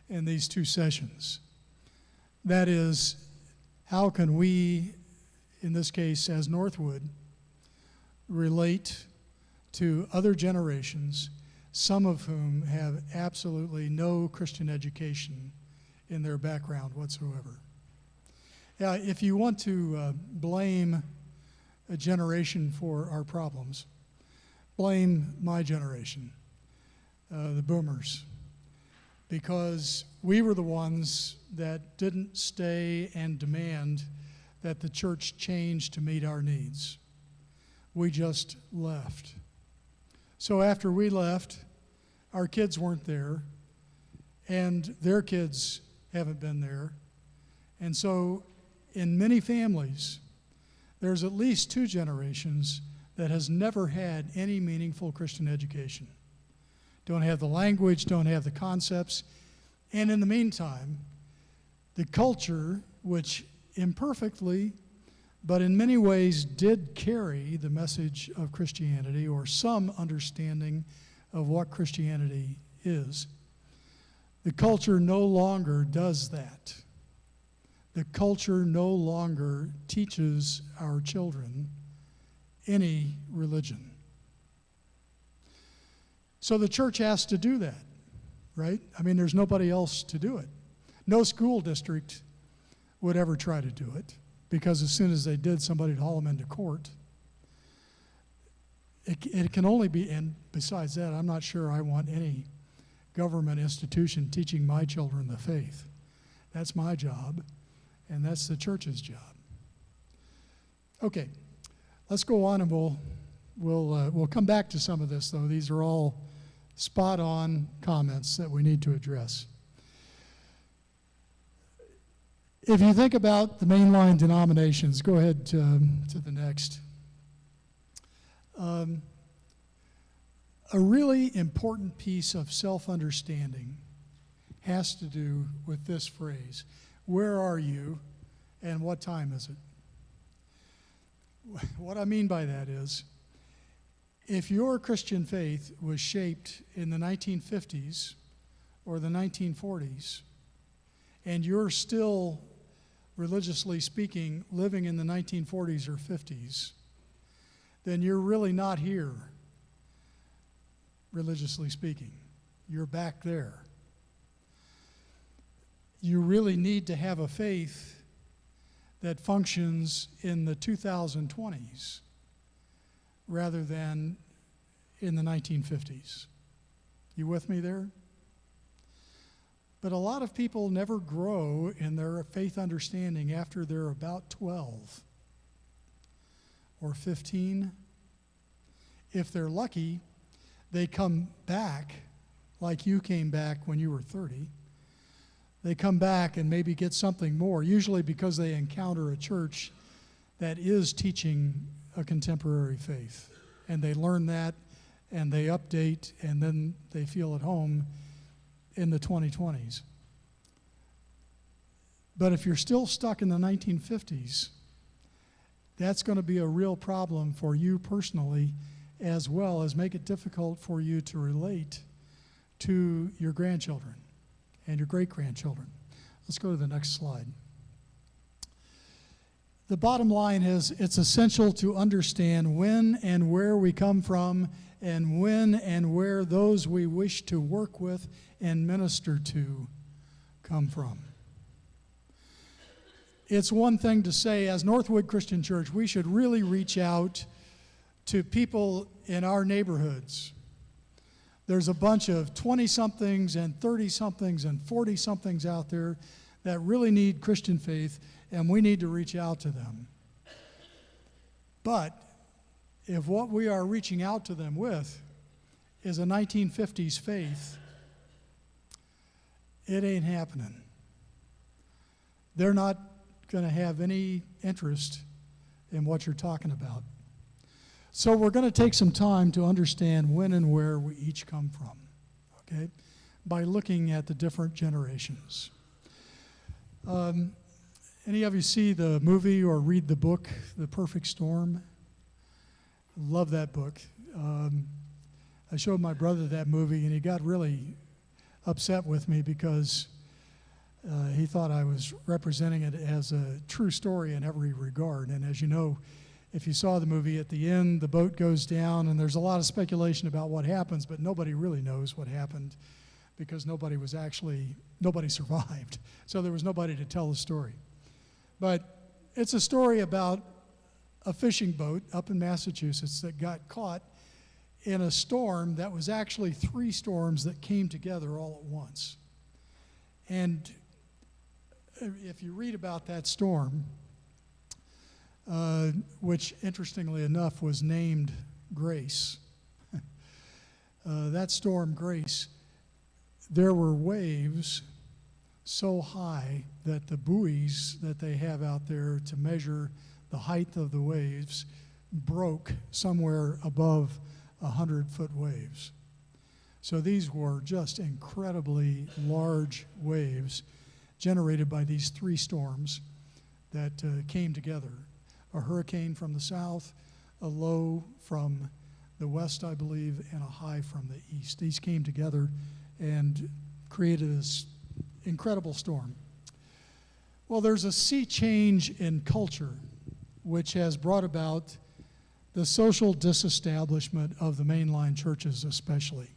in these two sessions. That is, how can we, in this case as Northwood, relate to other generations, some of whom have absolutely no Christian education in their background whatsoever. Yeah, if you want to blame a generation for our problems, blame my generation, the boomers, because we were the ones that didn't stay and demand that the church change to meet our needs. We just left. So after we left, our kids weren't there, and their kids haven't been there. And so in many families, there's at least 2 generations that has never had any meaningful Christian education. Don't have the language, don't have the concepts. And in the meantime, the culture, which imperfectly, but in many ways did carry the message of Christianity or some understanding of what Christianity is, the culture no longer does that. The culture no longer teaches our children any religion. So the church has to do that, right? I mean, there's nobody else to do it. No school district would ever try to do it, because as soon as they did, somebody would haul them into court. It can only be, and besides that, I'm not sure I want any government institution teaching my children the faith. That's my job, and that's the church's job. Okay, let's go on, and we'll come back to some of this, though. These are all spot-on comments that we need to address. If you think about the mainline denominations, go ahead to the next. A really important piece of self-understanding has to do with this phrase: where are you and what time is it? What I mean by that is, if your Christian faith was shaped in the 1950s or the 1940s, and you're still, religiously speaking, living in the 1940s or 50s, then you're really not here, religiously speaking. You're back there. You really need to have a faith that functions in the 2020s rather than in the 1950s. You with me there? But a lot of people never grow in their faith understanding after they're about 12 or 15. If they're lucky, they come back like you came back when you were 30. They come back and maybe get something more, usually because they encounter a church that is teaching a contemporary faith. And they learn that, and they update, and then they feel at home in the 2020s. But if you're still stuck in the 1950s, that's going to be a real problem for you personally, as well as make it difficult for you to relate to your grandchildren and your great-grandchildren. Let's go to the next slide. The bottom line is, it's essential to understand when and where we come from, and when and where those we wish to work with and minister to come from. It's one thing to say, as Northwood Christian Church, we should really reach out to people in our neighborhoods. There's a bunch of 20-somethings and 30-somethings and 40-somethings out there that really need Christian faith, and we need to reach out to them. But if what we are reaching out to them with is a 1950s faith, it ain't happening. They're not going to have any interest in what you're talking about. So we're going to take some time to understand when and where we each come from, okay, by looking at the different generations. Any of you see the movie or read the book, The Perfect Storm? Love that book. I showed my brother that movie, and he got really upset with me because he thought I was representing it as a true story in every regard. And as you know, if you saw the movie, at the end, the boat goes down, and there's a lot of speculation about what happens, but nobody really knows what happened because nobody survived. So there was nobody to tell the story. But it's a story about a fishing boat up in Massachusetts that got caught in a storm that was actually 3 storms that came together all at once. And if you read about that storm, which interestingly enough was named Grace, that storm Grace, there were waves so high that the buoys that they have out there to measure the height of the waves broke somewhere above 100-foot waves. So these were just incredibly large waves generated by these 3 storms that came together. A hurricane from the south, a low from the west, I believe, and a high from the east. These came together and created this incredible storm. Well, there's a sea change in culture which has brought about the social disestablishment of the mainline churches especially.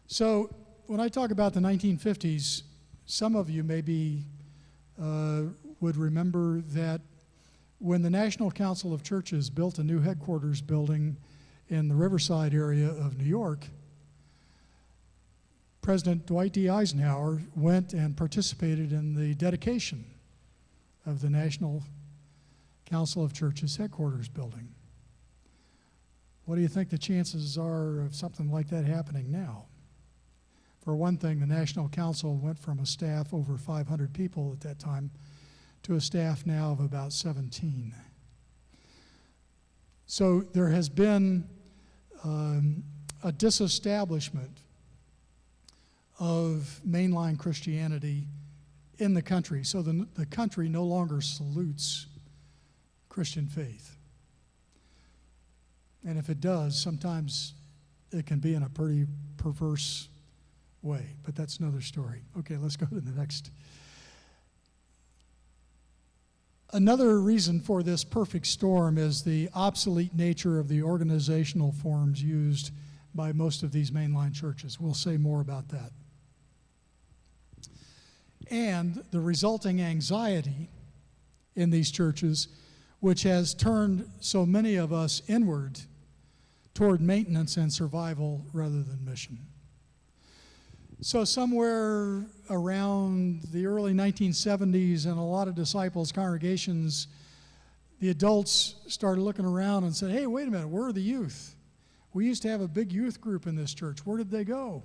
So when I talk about the 1950s, some of you maybe would remember that when the National Council of Churches built a new headquarters building in the Riverside area of New York, President Dwight D. Eisenhower went and participated in the dedication of the National Council of Churches headquarters building. What do you think the chances are of something like that happening now? For one thing, the National Council went from a staff over 500 people at that time to a staff now of about 17. So there has been a disestablishment of mainline Christianity in the country. So the country no longer salutes Christian faith. And if it does, sometimes it can be in a pretty perverse way, but that's another story. Okay, let's go to the next. Another reason for this perfect storm is the obsolete nature of the organizational forms used by most of these mainline churches. We'll say more about that. And the resulting anxiety in these churches, which has turned so many of us inward toward maintenance and survival rather than mission. So somewhere around the early 1970s in a lot of disciples' congregations, the adults started looking around and said, hey, wait a minute, where are the youth? We used to have a big youth group in this church. Where did they go?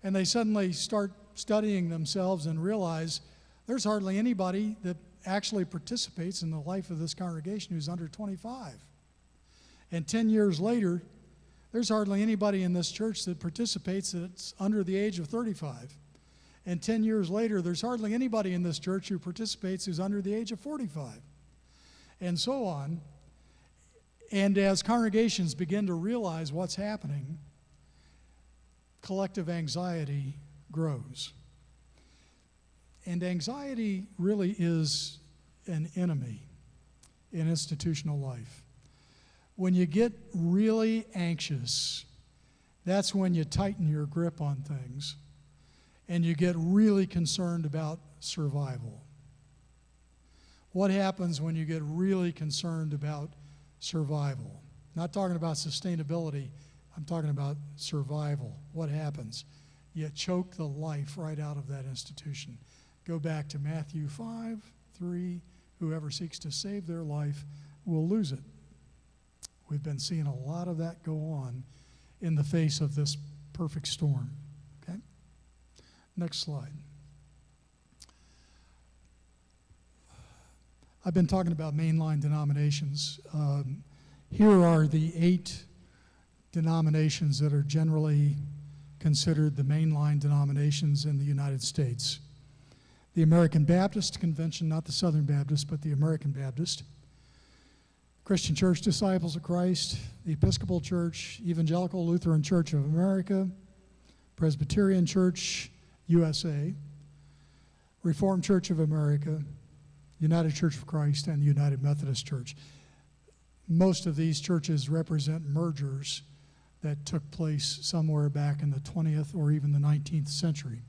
And they suddenly start studying themselves and realize there's hardly anybody that actually participates in the life of this congregation who's under 25. And 10 years later, there's hardly anybody in this church that participates that's under the age of 35. And 10 years later, there's hardly anybody in this church who participates who's under the age of 45. And so on. And as congregations begin to realize what's happening, collective anxiety grows. And anxiety really is an enemy in institutional life. When you get really anxious, that's when you tighten your grip on things and you get really concerned about survival. What happens when you get really concerned about survival? Not talking about sustainability, I'm talking about survival. What happens? You choke the life right out of that institution. Go back to Matthew 5:3, whoever seeks to save their life will lose it. We've been seeing a lot of that go on in the face of this perfect storm. Okay? Next slide. I've been talking about mainline denominations. Here are the 8 denominations that are generally considered the mainline denominations in the United States. The American Baptist Convention, not the Southern Baptist, but the American Baptist. Christian Church Disciples of Christ, the Episcopal Church, Evangelical Lutheran Church of America, Presbyterian Church USA, Reformed Church of America, United Church of Christ, and the United Methodist Church. Most of these churches represent mergers that took place somewhere back in the 20th or even the 19th century.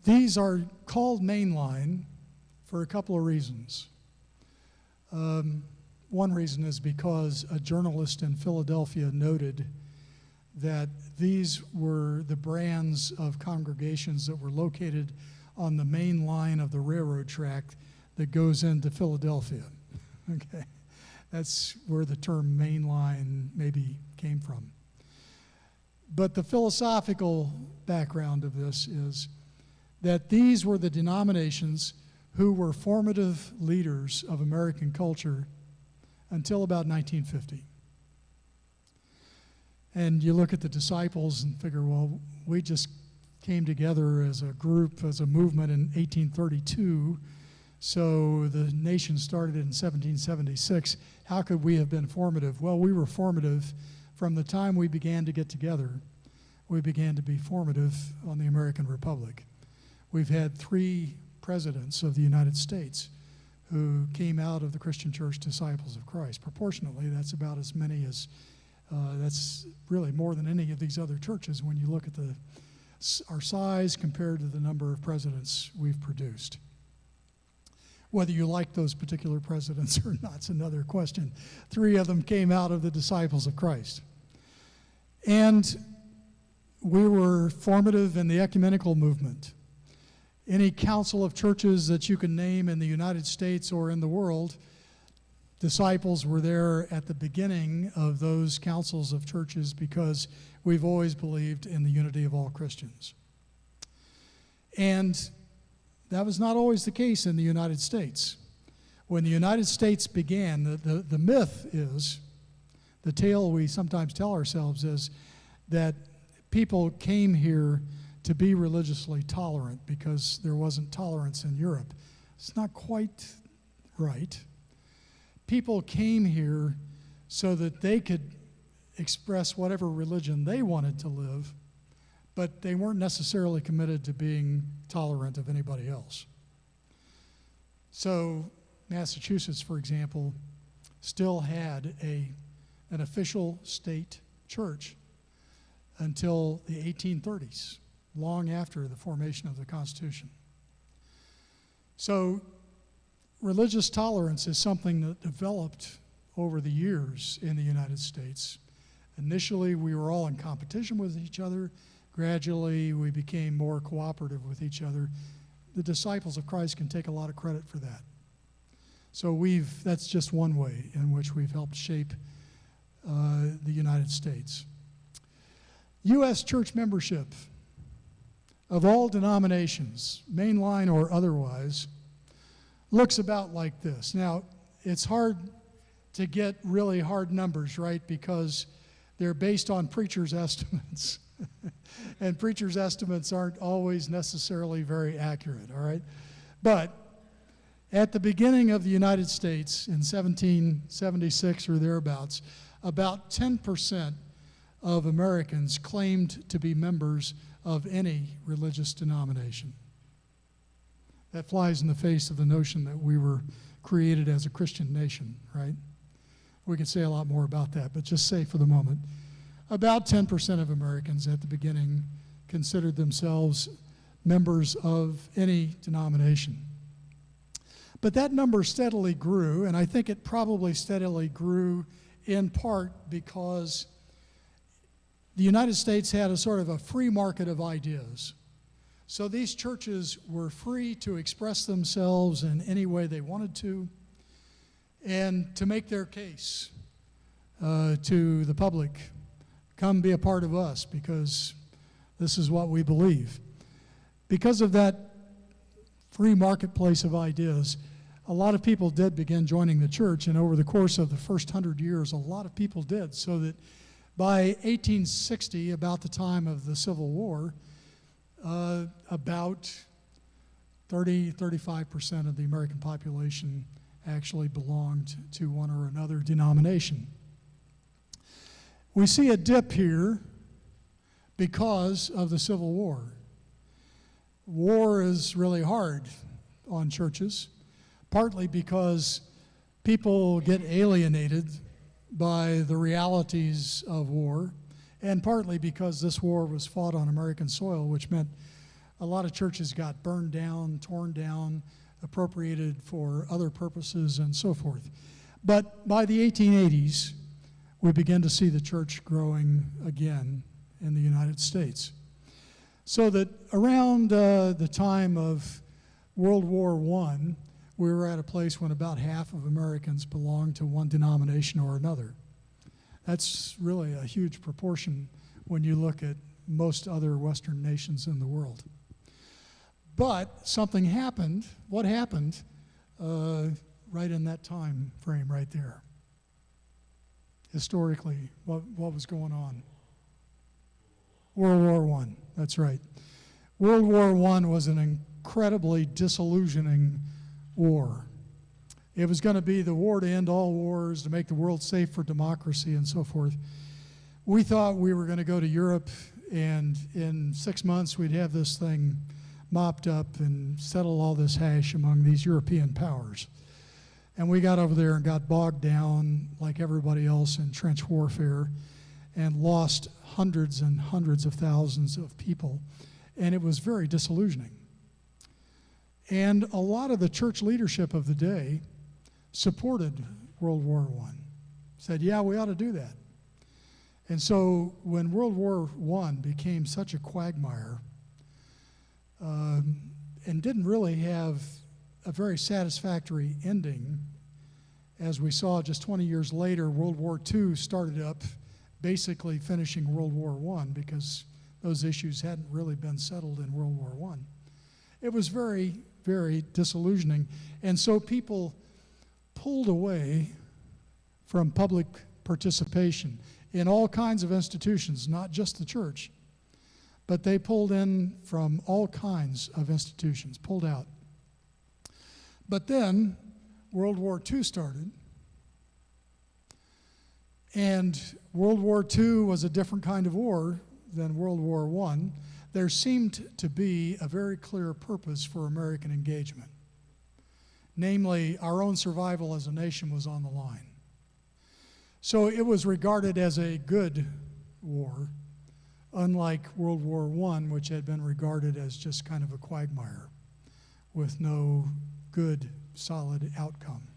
These are called mainline for a couple of reasons. One reason is because a journalist in Philadelphia noted that these were the brands of congregations that were located on the main line of the railroad track that goes into Philadelphia. Okay, that's where the term mainline maybe came from. But the philosophical background of this is that these were the denominations who were formative leaders of American culture until about 1950. And you look at the disciples and figure, well, we just came together as a group, as a movement in 1832, so the nation started in 1776. How could we have been formative? Well, we were formative from the time we began to get together. We began to be formative on the American Republic. We've had 3 presidents of the United States who came out of the Christian Church Disciples of Christ. Proportionately, that's about as many as, that's really more than any of these other churches when you look at our size compared to the number of presidents we've produced. Whether you like those particular presidents or not is another question. 3 of them came out of the Disciples of Christ. And we were formative in the ecumenical movement. Any council of churches that you can name in the United States or in the world, disciples were there at the beginning of those councils of churches because we've always believed in the unity of all Christians. And that was not always the case in the United States. When the United States began, the myth is, the tale we sometimes tell ourselves is that people came here to be religiously tolerant because there wasn't tolerance in Europe. It's not quite right. People came here so that they could express whatever religion they wanted to live, but they weren't necessarily committed to being tolerant of anybody else. So Massachusetts, for example, still had an official state church until the 1830s, long after the formation of the Constitution. So religious tolerance is something that developed over the years in the United States. Initially, we were all in competition with each other. Gradually, we became more cooperative with each other. The disciples of Christ can take a lot of credit for that. So that's just one way in which we've helped shape the United States. U.S. church membership of all denominations, mainline or otherwise, looks about like this. Now, it's hard to get really hard numbers, right, because they're based on preachers' estimates. And preachers' estimates aren't always necessarily very accurate, all right? But at the beginning of the United States in 1776 or thereabouts, about 10% of Americans claimed to be members of any religious denomination. That flies in the face of the notion that we were created as a Christian nation, right? We could say a lot more about that, but just say for the moment, about 10% of Americans at the beginning considered themselves members of any denomination. But that number steadily grew, and I think it probably steadily grew in part because the United States had a sort of a free market of ideas. So these churches were free to express themselves in any way they wanted to and to make their case to the public. Come be a part of us because this is what we believe. Because of that free marketplace of ideas, a lot of people did begin joining the church, and over the course of the first 100 years, a lot of people did, so that by 1860, about the time of the Civil War, about 35% of the American population actually belonged to one or another denomination. We see a dip here because of the Civil War. War is really hard on churches, partly because people get alienated by the realities of war, and partly because this war was fought on American soil, which meant A lot of churches got burned down, torn down, appropriated for other purposes, and so forth. But by the 1880s, we began to see the church growing again in the United States. So that around the time of World War I, we were at a place when about half of Americans belonged to one denomination or another. That's really a huge proportion when you look at most other Western nations in the world. But something happened. What happened right in that time frame right there? Historically, what was going on? World War I, that's right. World War I was an incredibly disillusioning war. It was going to be the war to end all wars, to make the world safe for democracy and so forth. We thought we were going to go to Europe, and in 6 months we'd have this thing mopped up and settle all this hash among these European powers. And we got over there and got bogged down like everybody else in trench warfare and lost hundreds and hundreds of thousands of people. And it was very disillusioning. And a lot of the church leadership of the day supported World War I, said, yeah, we ought to do that. And so when World War I became such a quagmire and didn't really have a very satisfactory ending, as we saw just 20 years later, World War II started up, basically finishing World War I because those issues hadn't really been settled in World War I. It was very, very disillusioning. And so people pulled away from public participation in all kinds of institutions, not just the church, but they pulled in from all kinds of institutions, pulled out. But then World War II started, and World War II was a different kind of war than World War I. There seemed to be a very clear purpose for American engagement. Namely, our own survival as a nation was on the line. So it was regarded as a good war, unlike World War I, which had been regarded as just kind of a quagmire with no good, solid outcome.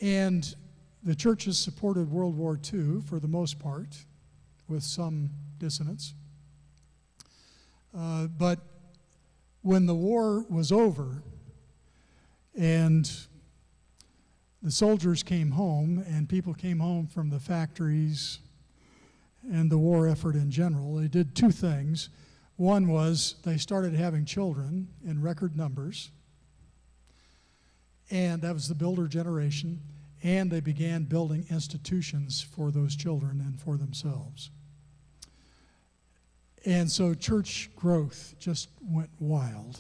And the churches supported World War II for the most part, with some dissonance. But when the war was over and the soldiers came home and people came home from the factories and the war effort in general, they did two things. One was they started having children in record numbers, and that was the builder generation, and they began building institutions for those children and for themselves. And so church growth just went wild.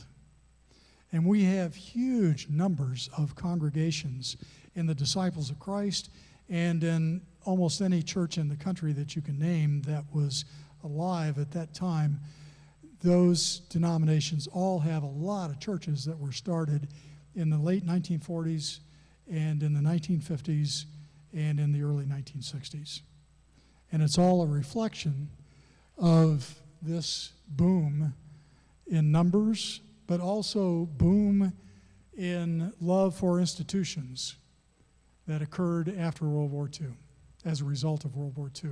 And we have huge numbers of congregations in the Disciples of Christ and in almost any church in the country that you can name that was alive at that time. Those denominations all have a lot of churches that were started in the late 1940s and in the 1950s and in the early 1960s. And it's all a reflection of this boom in numbers, but also boom in love for institutions that occurred after World War II as a result of World War II.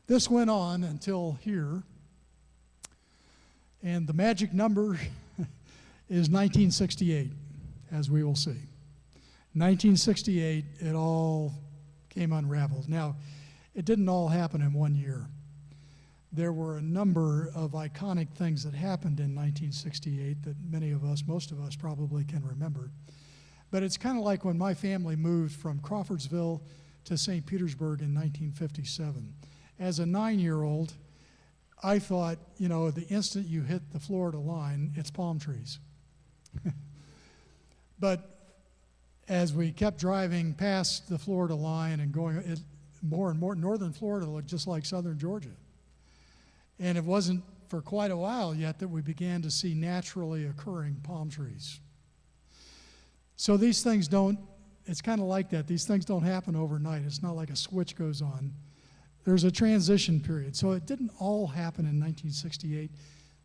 This went on until here, and the magic number is 1968, as we will see. 1968, it all came unraveled. Now, it didn't all happen in 1 year. There were a number of iconic things that happened in 1968 that many of us, most of us probably can remember. But it's kind of like when my family moved from Crawfordsville to St. Petersburg in 1957. As a 9-year-old, I thought, you know, the instant you hit the Florida line, it's palm trees. But as we kept driving past the Florida line and going, more and more, northern Florida looked just like southern Georgia. And it wasn't for quite a while yet that we began to see naturally occurring palm trees. So these things don't, it's kind of like that. These things don't happen overnight. It's not like a switch goes on. There's a transition period. So it didn't all happen in 1968,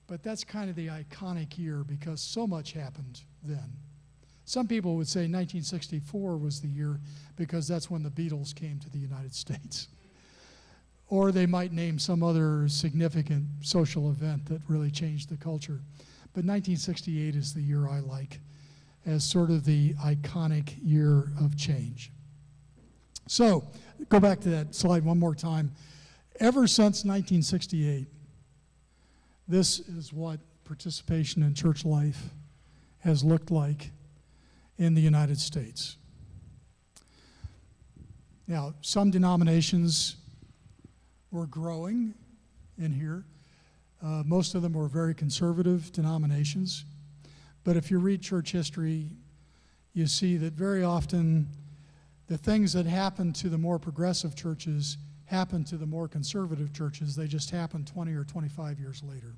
but that's kind of the iconic year because so much happened then. Some people would say 1964 was the year because that's when the Beatles came to the United States. Or they might name some other significant social event that really changed the culture. But 1968 is the year I like as sort of the iconic year of change. So, go back to that slide one more time. Ever since 1968, this is what participation in church life has looked like in the United States. Now, some denominations were growing in here. Most of them were very conservative denominations. But if you read church history, you see that very often the things that happened to the more progressive churches happened to the more conservative churches. They just happened 20 or 25 years later.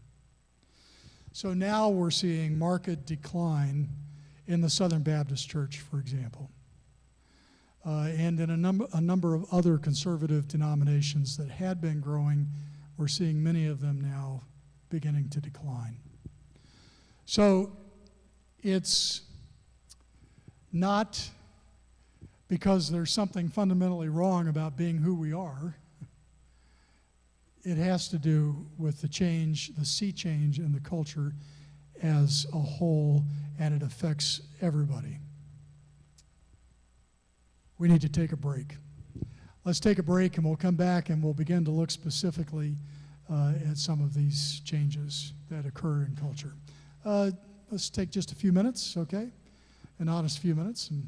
So now we're seeing marked decline in the Southern Baptist Church, for example, and in a number of other conservative denominations that had been growing. We're seeing many of them now beginning to decline. So it's not because there's something fundamentally wrong about being who we are. It has to do with the change, the sea change in the culture as a whole, and it affects everybody. We need to take a break. Let's take a break and we'll come back and we'll begin to look specifically at some of these changes that occur in culture. Let's take just a few minutes, okay? An honest few minutes, and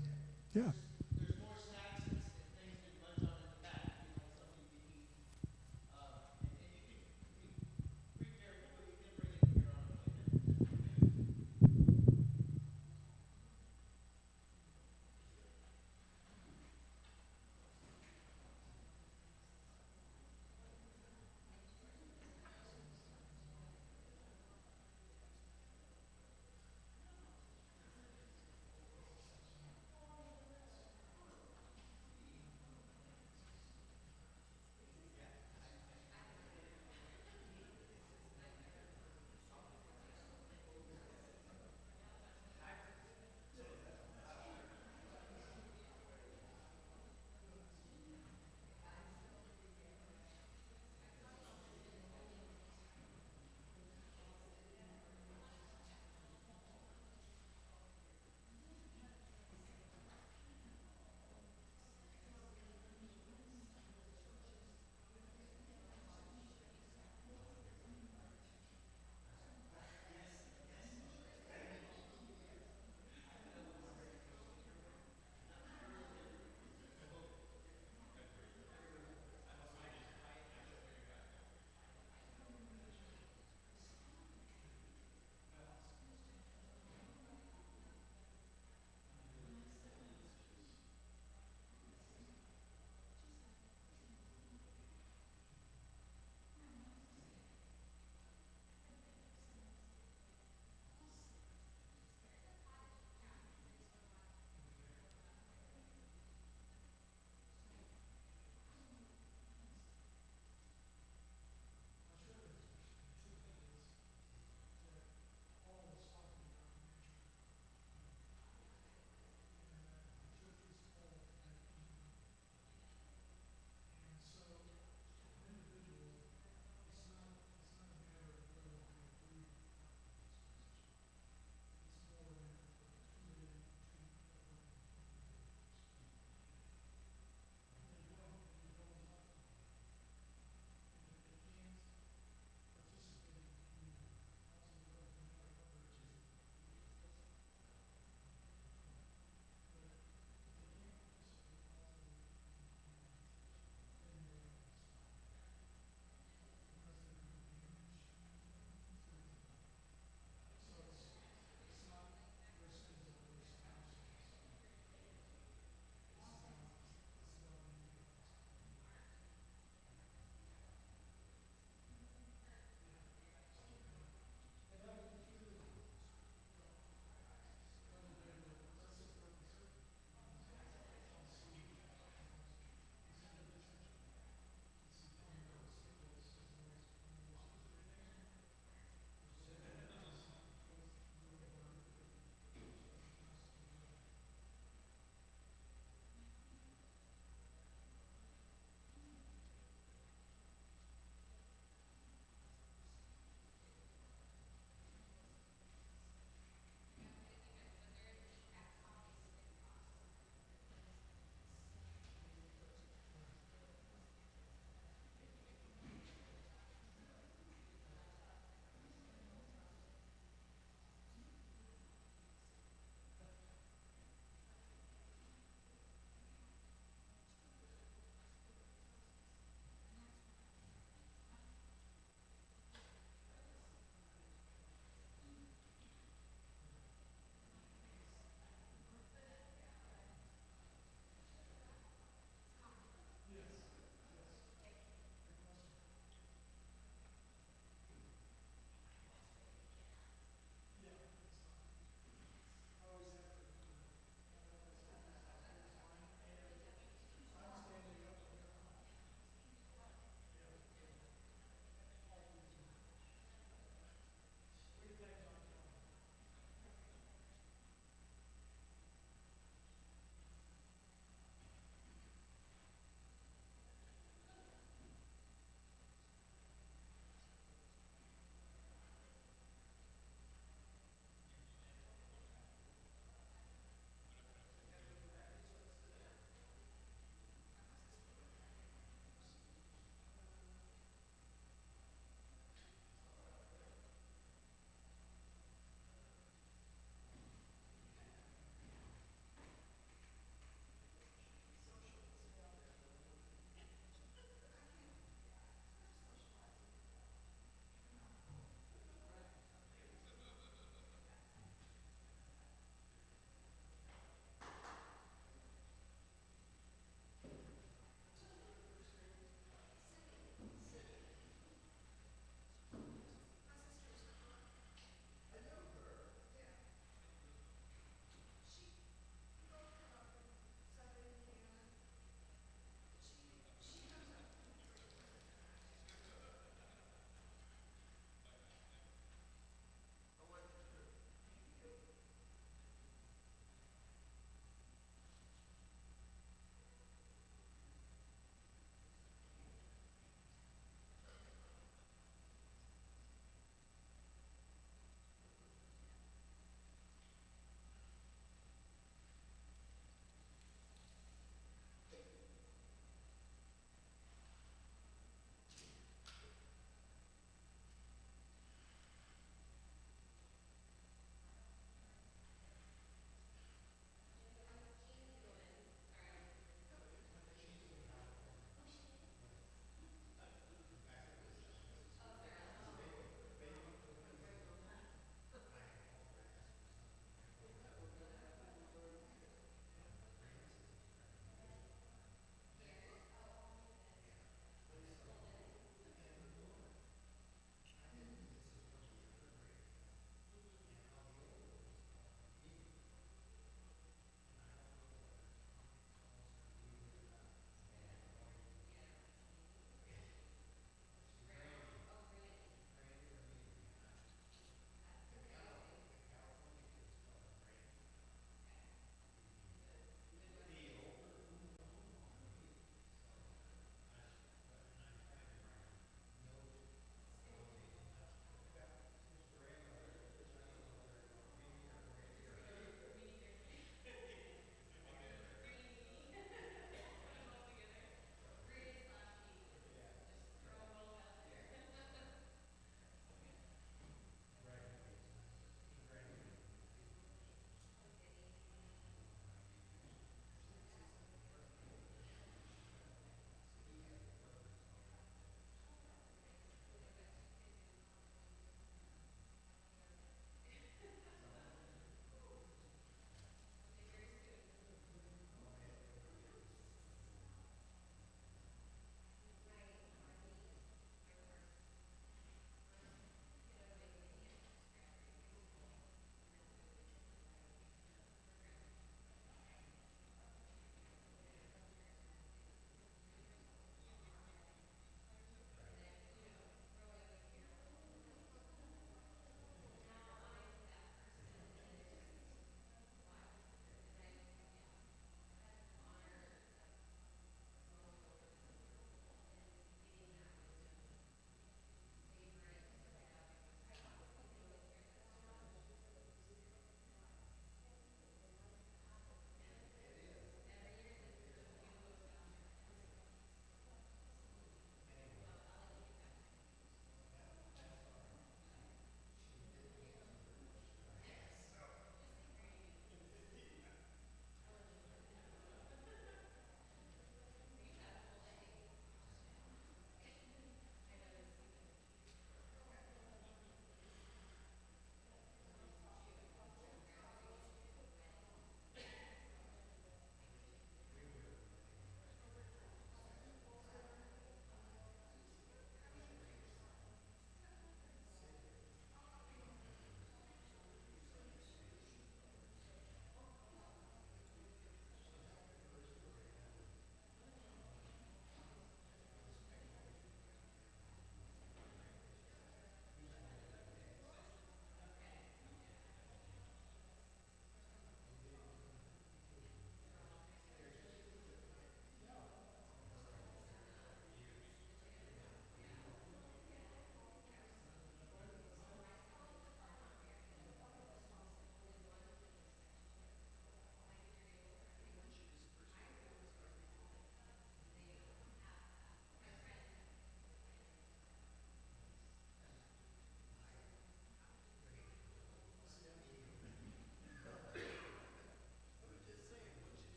yeah. There's more snacks and things to munch on in the back, something to eat. And you can prepare food, you can bring it here on the way.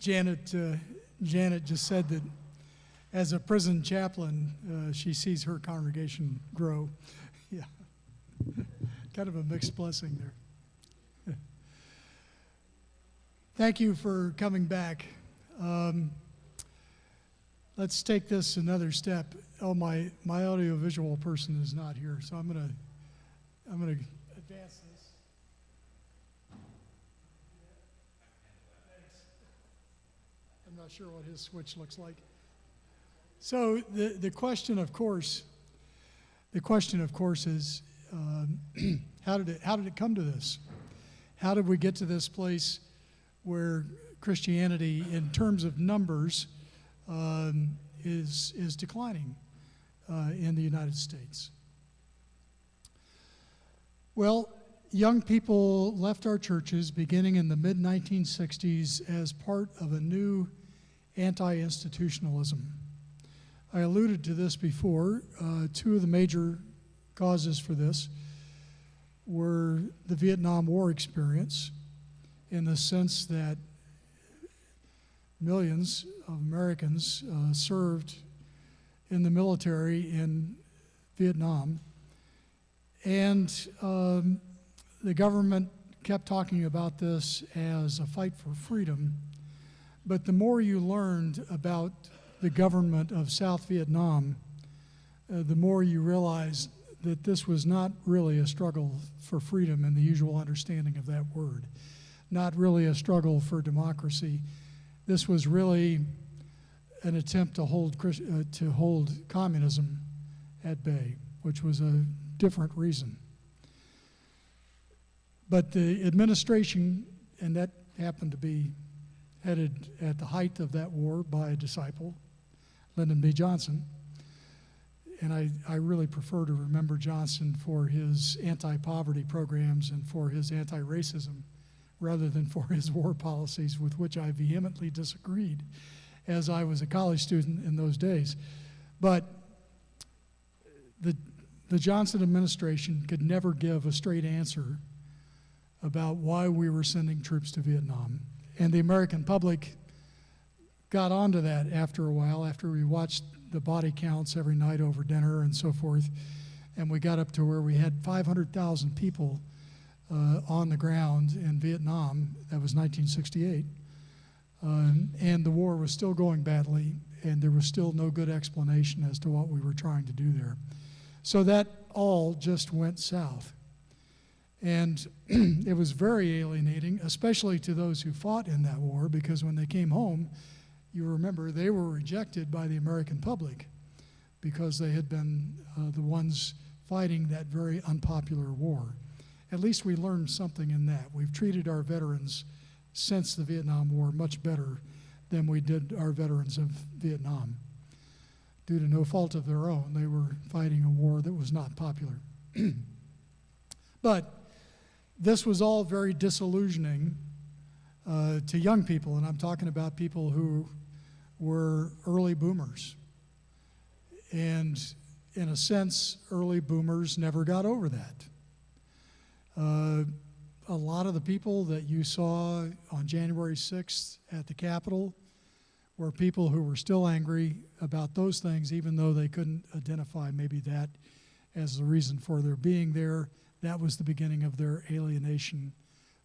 Janet just said that as a prison chaplain, she sees her congregation grow. Yeah, kind of a mixed blessing there. Thank you for coming back. Let's take this another step. Oh, my audiovisual person is not here, so I'm gonna advance this. I'm not sure what his switch looks like. So the question, of course, is how did it come to this? How did we get to this place where Christianity, in terms of numbers, is declining in the United States? Well, young people left our churches beginning in the mid-1960s as part of a new anti-institutionalism. I alluded to this before. Two of the major causes for this were the Vietnam War experience, in the sense that millions of Americans served in the military in Vietnam. And the government kept talking about this as a fight for freedom. But the more you learned about the government of South Vietnam, the more you realized that this was not really a struggle for freedom in the usual understanding of that word, not really a struggle for democracy. This was really an attempt to hold communism at bay, which was a different reason. But the administration, and that happened to be headed at the height of that war by a disciple, Lyndon B. Johnson, and I really prefer to remember Johnson for his anti-poverty programs and for his anti-racism rather than for his war policies, with which I vehemently disagreed as I was a college student in those days. But the Johnson administration could never give a straight answer about why we were sending troops to Vietnam. And the American public got onto that after a while, after we watched the body counts every night over dinner and so forth. And we got up to where we had 500,000 people on the ground in Vietnam. That was 1968. And the war was still going badly, and there was still no good explanation as to what we were trying to do there. So that all just went south. And it was very alienating, especially to those who fought in that war, because when they came home, you remember they were rejected by the American public because they had been the ones fighting that very unpopular war. At least we learned something in that. We've treated our veterans since the Vietnam War much better than we did our veterans of Vietnam. Due to no fault of their own, they were fighting a war that was not popular. But this was all very disillusioning to young people, and I'm talking about people who were early boomers. And in a sense, early boomers never got over that. A lot of the people that you saw on January 6th at the Capitol were people who were still angry about those things, even though they couldn't identify maybe that as the reason for their being there. That was the beginning of their alienation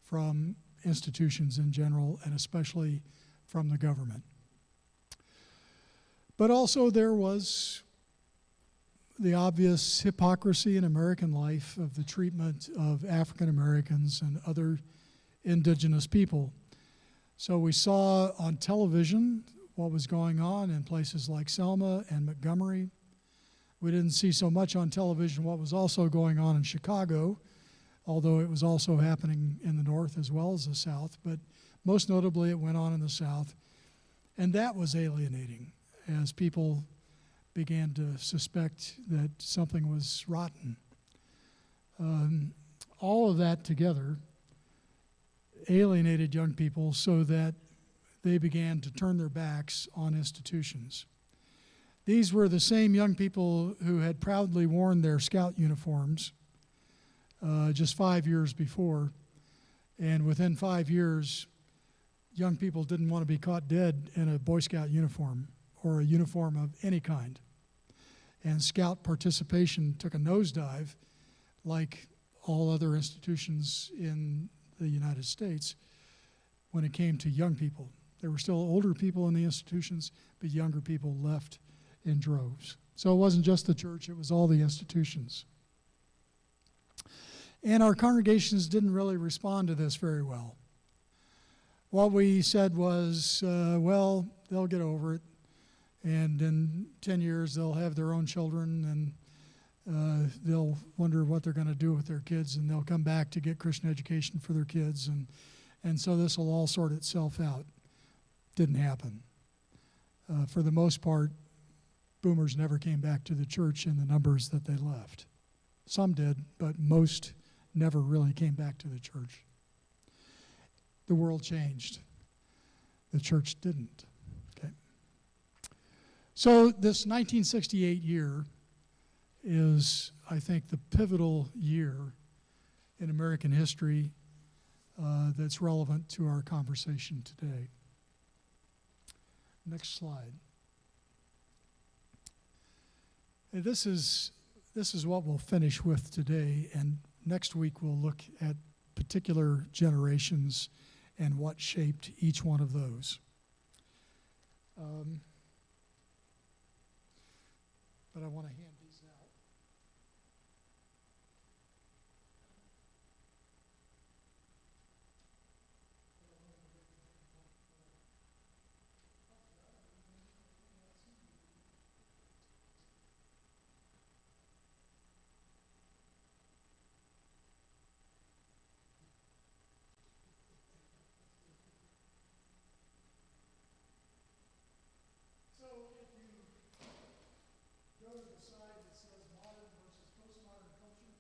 from institutions in general, and especially from the government. But also there was the obvious hypocrisy in American life of the treatment of African Americans and other indigenous people. So we saw on television what was going on in places like Selma and Montgomery. We didn't see so much on television what was also going on in Chicago, although it was also happening in the north as well as the south, but most notably it went on in the south. And that was alienating as people began to suspect that something was rotten. All of that together alienated young people so that they began to turn their backs on institutions. These were the same young people who had proudly worn their scout uniforms just 5 years before, and within 5 years young people didn't want to be caught dead in a Boy Scout uniform or a uniform of any kind. And Scout participation took a nosedive, like all other institutions in the United States, when it came to young people. There were still older people in the institutions, but younger people left in droves. So it wasn't just the church, it was all the institutions. And our congregations didn't really respond to this very well. What we said was, well, they'll get over it, and in 10 years they'll have their own children, and they'll wonder what they're going to do with their kids, and they'll come back to get Christian education for their kids, and so this will all sort itself out. Didn't happen. For the most part, boomers never came back to the church in the numbers that they left. Some did, but most never really came back to the church. The world changed. The church didn't. Okay. So this 1968 year is, I think, the pivotal year in American history that's relevant to our conversation today. Next slide. And this is what we'll finish with today, and next week we'll look at particular generations and what shaped each one of those. But I want to hand these out. So if you go to the side that says modern versus postmodern culture,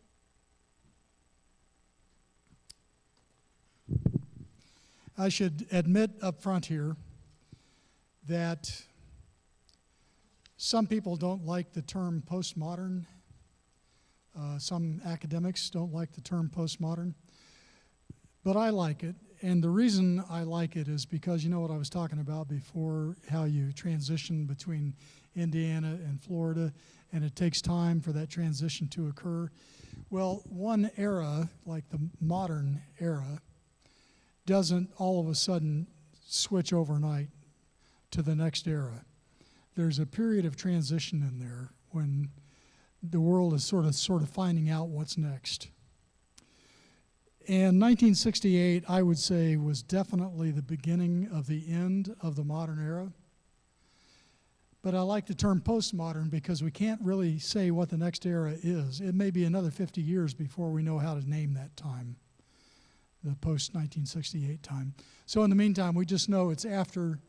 I should admit up front here that some people don't like the term postmodern. Some academics don't like the term postmodern, but I like it. And the reason I like it is because you know what I was talking about before, how you transition between Indiana and Florida, and it takes time for that transition to occur. Well, one era, like the modern era, doesn't all of a sudden switch overnight to the next era. There's a period of transition in there when the world is sort of finding out what's next. And 1968, I would say, was definitely the beginning of the end of the modern era. But I like the term postmodern because we can't really say what the next era is. It may be another 50 years before we know how to name that time, the post-1968 time. So in the meantime, we just know it's after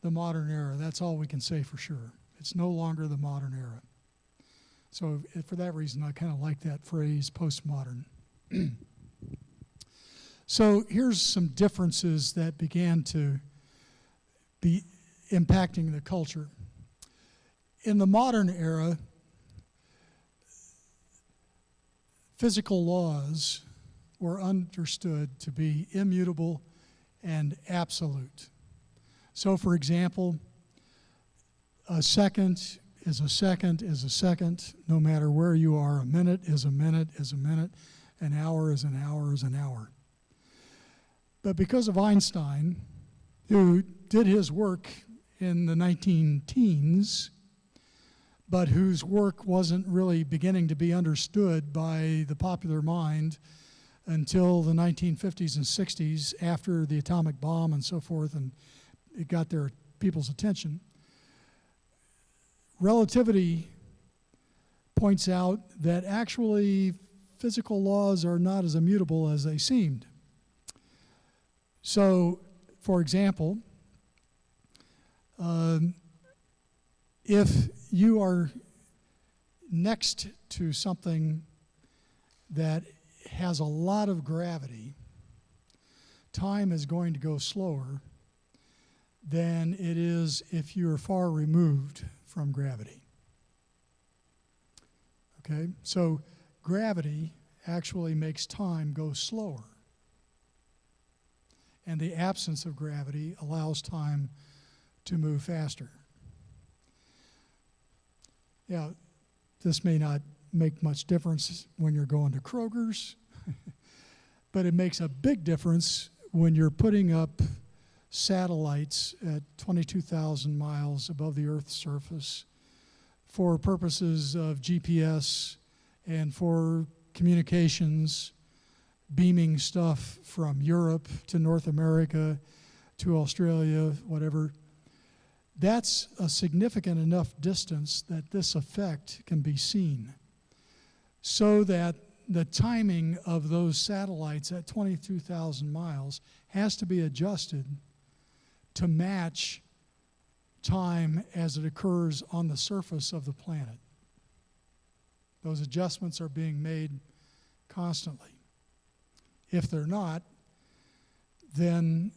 the modern era. That's all we can say for sure. It's no longer the modern era. So for that reason, I kind of like that phrase, postmodern. So here's some differences that began to be impacting the culture. In the modern era, physical laws were understood to be immutable and absolute. So for example, a second is a second is a second, no matter where you are. A minute is a minute is a minute. An hour is an hour is an hour. But because of Einstein, who did his work in the 19-teens, but whose work wasn't really beginning to be understood by the popular mind until the 1950s and 60s, after the atomic bomb and so forth, and it got their people's attention. Relativity points out that actually physical laws are not as immutable as they seemed. So, for example, if you are next to something that has a lot of gravity, time is going to go slower than it is if you're far removed from gravity. Okay, so gravity actually makes time go slower. and the absence of gravity allows time to move faster. Yeah, this may not make much difference when you're going to Kroger's, but it makes a big difference when you're putting up satellites at 22,000 miles above the Earth's surface for purposes of GPS and for communications, beaming stuff from Europe to North America to Australia, whatever. That's a significant enough distance that this effect can be seen, so that the timing of those satellites at 22,000 miles has to be adjusted to match time as it occurs on the surface of the planet. Those adjustments are being made constantly. If they're not, then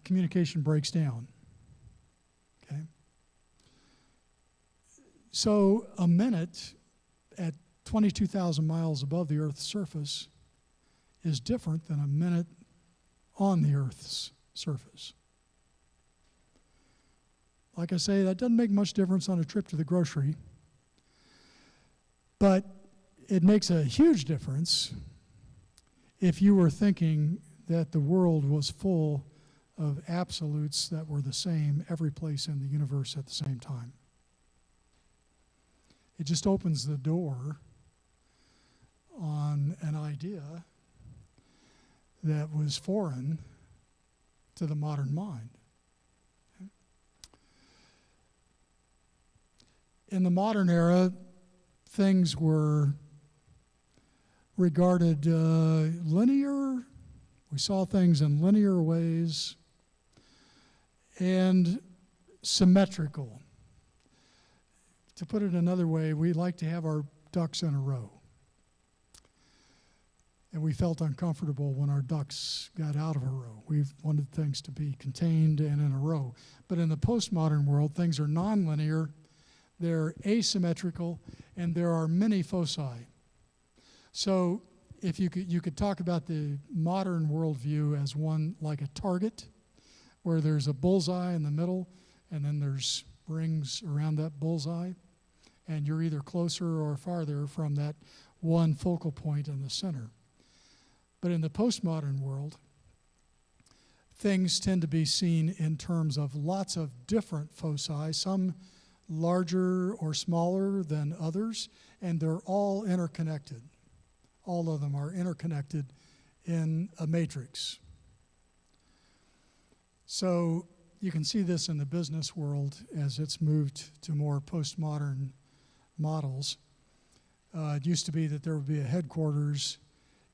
communication breaks down. Okay? So a minute at 22,000 miles above the Earth's surface is different than a minute on the Earth's surface. Like I say, that doesn't make much difference on a trip to the grocery, but it makes a huge difference if you were thinking that the world was full of absolutes that were the same every place in the universe at the same time. It just opens the door on an idea that was foreign to the modern mind. In the modern era, things were regarded linear. We saw things in linear ways and symmetrical. To put it another way, we like to have our ducks in a row. And we felt uncomfortable when our ducks got out of a row. We wanted things to be contained and in a row. But in the postmodern world, things are nonlinear, they're asymmetrical, and there are many foci. So if you could talk about the modern worldview as one like a target, where there's a bullseye in the middle, and then there's rings around that bullseye, and you're either closer or farther from that one focal point in the center. But in the postmodern world, things tend to be seen in terms of lots of different foci, some larger or smaller than others, and they're all interconnected. All of them are interconnected in a matrix. So you can see this in the business world as it's moved to more postmodern models. It used to be that there would be a headquarters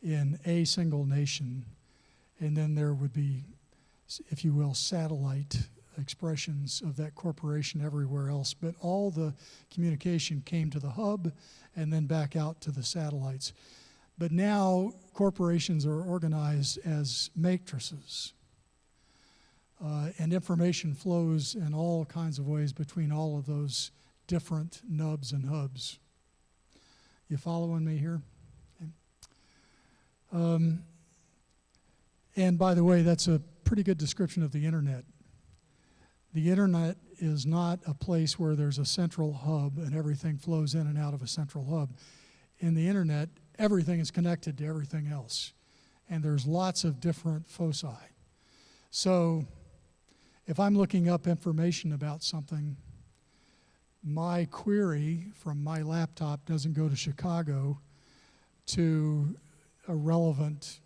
in a single nation, and then there would be, if you will, satellite expressions of that corporation everywhere else. But all the communication came to the hub and then back out to the satellites. But now corporations are organized as matrices. And information flows in all kinds of ways between all of those different nubs and hubs. You following me here? Okay. And by the way, that's a pretty good description of the internet. The internet is not a place where there's a central hub and everything flows in and out of a central hub. In the internet, everything is connected to everything else. And there's lots of different foci. So if I'm looking up information about something, my query from my laptop doesn't go to Chicago to a relevant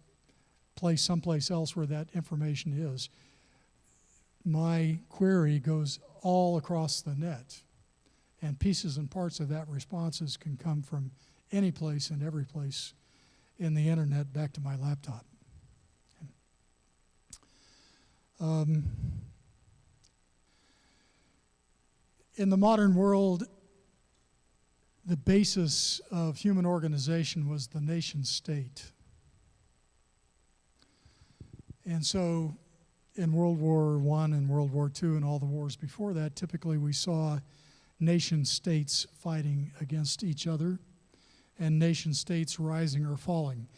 place someplace else where that information is. My query goes all across the net, and pieces and parts of that responses can come from any place and every place in the internet back to my laptop. In the modern world, the basis of human organization was the nation state. And so in World War I and World War II and all the wars before that, typically we saw nation states fighting against each other and nation states rising or falling.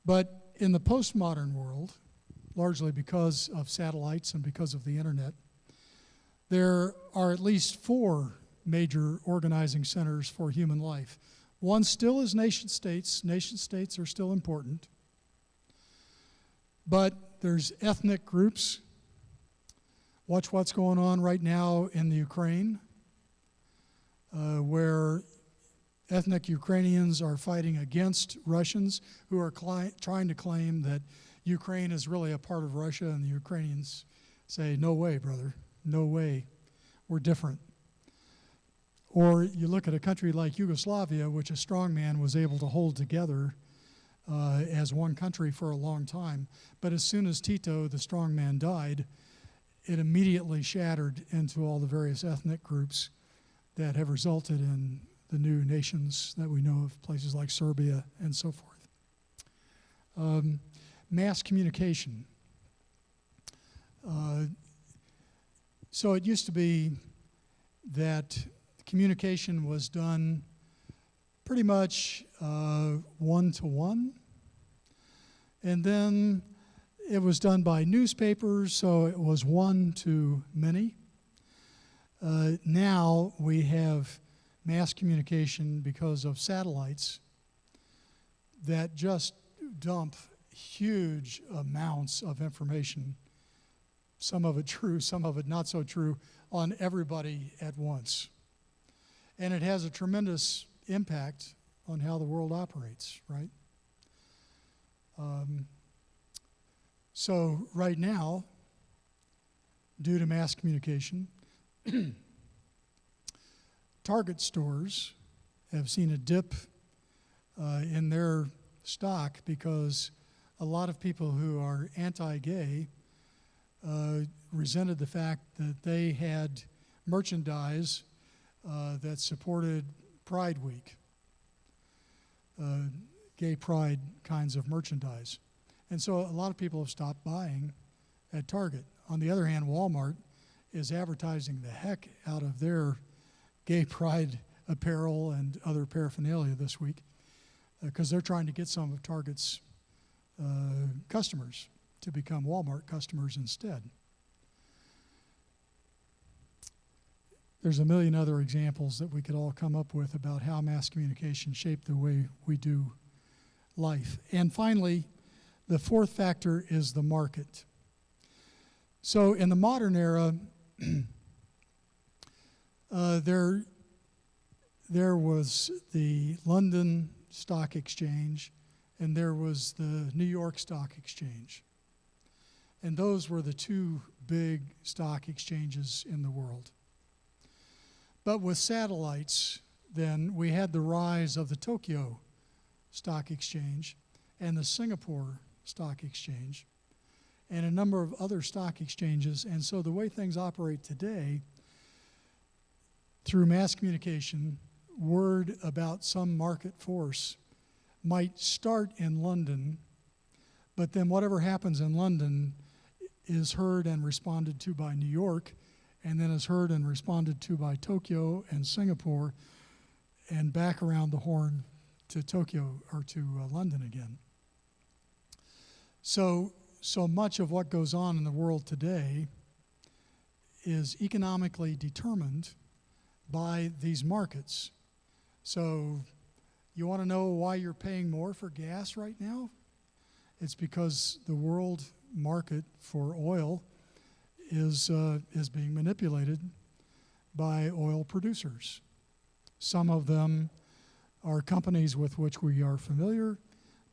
But in the postmodern world, largely because of satellites and because of the internet. There are at least 4 major organizing centers for human life. One still is nation states. Nation states are still important. But there's ethnic groups. Watch what's going on right now in the Ukraine, where ethnic Ukrainians are fighting against Russians who are trying to claim that Ukraine is really a part of Russia, and the Ukrainians say, no way, brother, no way, we're different. Or you look at a country like Yugoslavia, which a strongman was able to hold together as one country for a long time. But as soon as Tito, the strongman, died, it immediately shattered into all the various ethnic groups that have resulted in the new nations that we know of, places like Serbia and so forth. Mass communication. So it used to be that communication was done pretty much one-to-one, and then it was done by newspapers, so it was one to many. Now we have mass communication because of satellites that just dump huge amounts of information, some of it true, some of it not so true, on everybody at once. And it has a tremendous impact on how the world operates, right? So right now, due to mass communication, Target stores have seen a dip in their stock because a lot of people who are anti-gay resented the fact that they had merchandise that supported Pride Week, gay pride kinds of merchandise. And so a lot of people have stopped buying at Target. On the other hand, Walmart is advertising the heck out of their gay pride apparel and other paraphernalia this week because they're trying to get some of Target's customers to become Walmart customers instead. There's a million other examples that we could all come up with about how mass communication shaped the way we do life. And finally, the fourth factor is the market. So in the modern era, there was the London Stock Exchange and there was the New York Stock Exchange. And those were the 2 big stock exchanges in the world. But with satellites, then we had the rise of the Tokyo Stock Exchange and the Singapore Stock Exchange and a number of other stock exchanges. And so the way things operate today, through mass communication, word about some market force might start in London, but then whatever happens in London is heard and responded to by New York, and then is heard and responded to by Tokyo and Singapore, and back around the horn to Tokyo or to London again. So much of what goes on in the world today is economically determined by these markets. So you want to know why you're paying more for gas right now? It's because the world market for oil is being manipulated by oil producers. Some of them are companies with which we are familiar,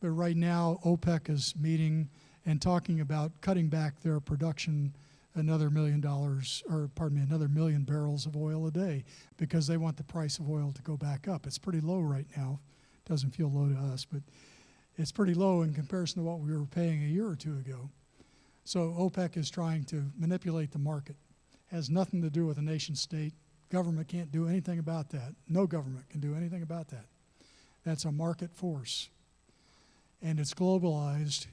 but right now OPEC is meeting and talking about cutting back their production another $1 million barrels of oil a day because they want the price of oil to go back up. It's pretty low right now. Doesn't feel low to us, but it's pretty low in comparison to what we were paying a year or 2 ago. So OPEC is trying to manipulate the market. Has nothing to do with a nation state. Government can't do anything about that. No government can do anything about that. That's a market force. And it's globalized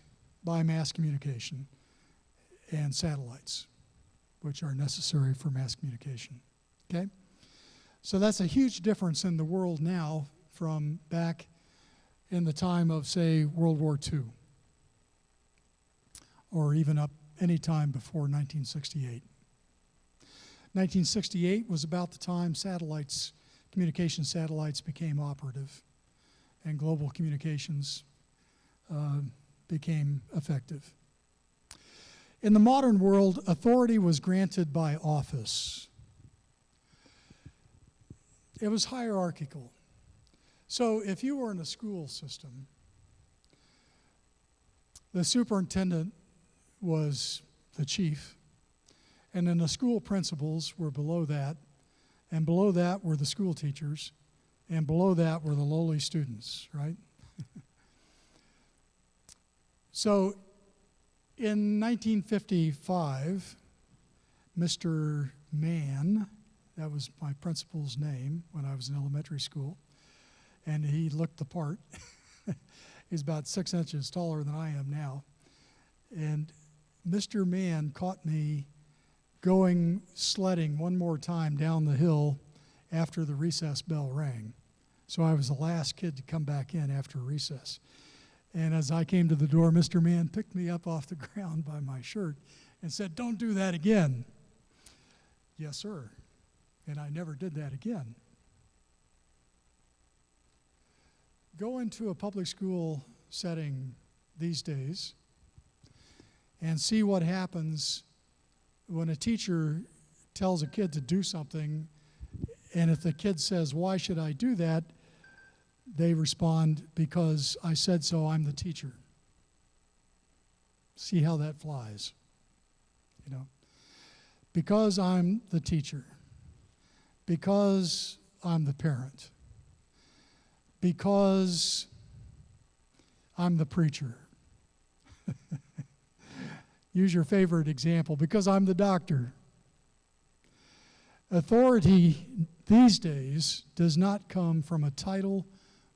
by mass communication and satellites, which are necessary for mass communication. Okay? So that's a huge difference in the world now from back in the time of, say, World War II or even up any time before 1968. 1968 was about the time communication satellites became operative and global communications became effective. In the modern world, authority was granted by office. It was hierarchical. So if you were in a school system, the superintendent was the chief, and then the school principals were below that, and below that were the school teachers, and below that were the lowly students, right? So in 1955, Mr. Mann, that was my principal's name when I was in elementary school, and he looked the part. He's about 6 inches taller than I am now. And Mr. Mann caught me going sledding one more time down the hill after the recess bell rang. So I was the last kid to come back in after recess. And as I came to the door, Mr. Mann picked me up off the ground by my shirt and said, "Don't do that again." Yes, sir. And I never did that again. Go into a public school setting these days and see what happens when a teacher tells a kid to do something, and if the kid says, "Why should I do that?" they respond, "Because I said so, I'm the teacher." See how that flies, you know? Because I'm the teacher. Because I'm the parent. Because I'm the preacher. Use your favorite example. Because I'm the doctor. Authority these days does not come from a title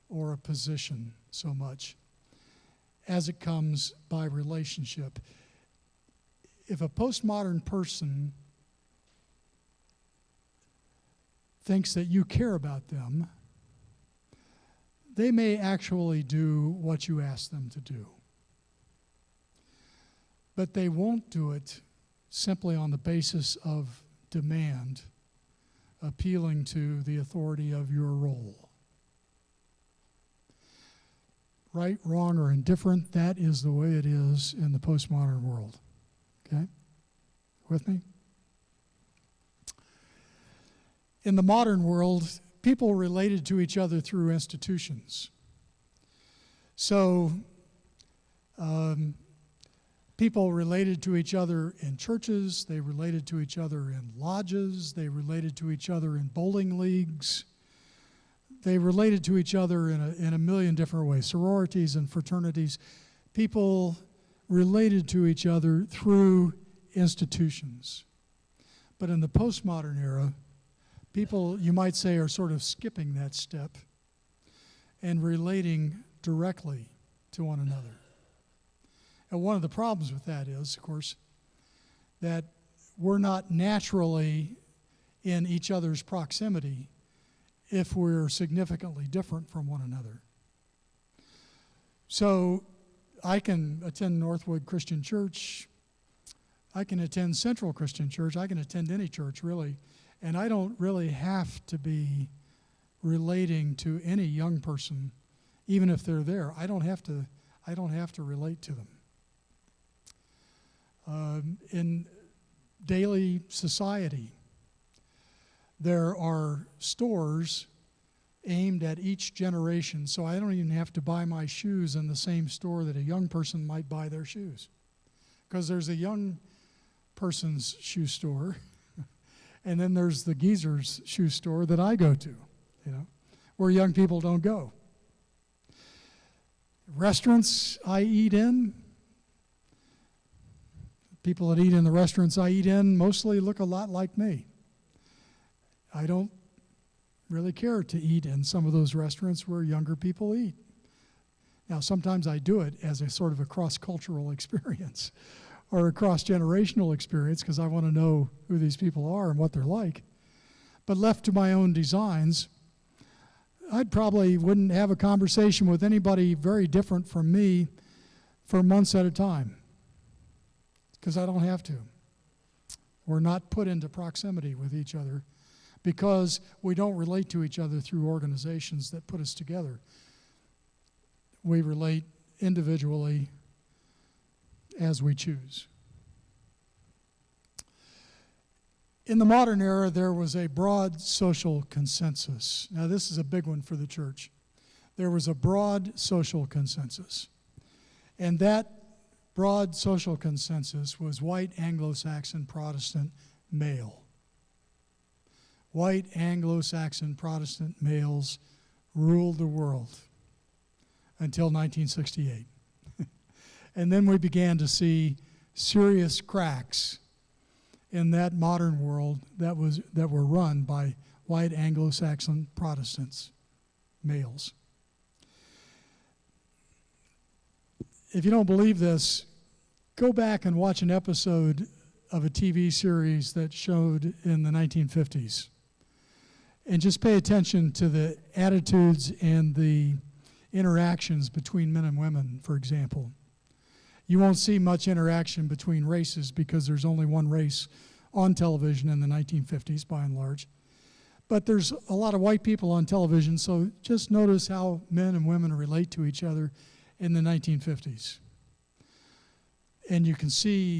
or a position so much as it comes by relationship. If a postmodern person thinks that you care about them, they may actually do what you ask them to do. But they won't do it simply on the basis of demand, appealing to the authority of your role. Right, wrong, or indifferent, that is the way it is in the postmodern world. Okay? With me? In the modern world, people related to each other through institutions. So, people related to each other in churches, they related to each other in lodges, they related to each other in bowling leagues, they related to each other in a million different ways, sororities and fraternities. People related to each other through institutions. But in the postmodern era, people, you might say, are sort of skipping that step and relating directly to one another. And one of the problems with that is, of course, that we're not naturally in each other's proximity if we're significantly different from one another. So I can attend Northwood Christian Church, I can attend Central Christian Church, I can attend any church really, and I don't really have to be relating to any young person, even if they're there. I don't have to relate to them. In daily society, there are stores aimed at each generation, so I don't even have to buy my shoes in the same store that a young person might buy their shoes. Because there's a young person's shoe store, and then there's the geezer's shoe store that I go to, you know, where young people don't go. Restaurants I eat in, people that eat in the restaurants I eat in mostly look a lot like me. I don't really care to eat in some of those restaurants where younger people eat. Now, sometimes I do it as a sort of a cross-cultural experience or a cross-generational experience because I want to know who these people are and what they're like. But left to my own designs, I probably wouldn't have a conversation with anybody very different from me for months at a time. because I don't have to. We're not put into proximity with each other because we don't relate to each other through organizations that put us together. We relate individually as we choose. In the modern era, there was a broad social consensus. Now, this is a big one for the church. There was a broad social consensus. And that broad social consensus was white Anglo-Saxon Protestant male. White Anglo-Saxon Protestant males ruled the world until 1968. And then we began to see serious cracks in that modern world that were run by white Anglo-Saxon Protestants, males. If you don't believe this, go back and watch an episode of a TV series that showed in the 1950s. And just pay attention to the attitudes and the interactions between men and women, for example. You won't see much interaction between races because there's only one race on television in the 1950s, by and large. But there's a lot of white people on television, so just notice how men and women relate to each other in the 1950s. And you can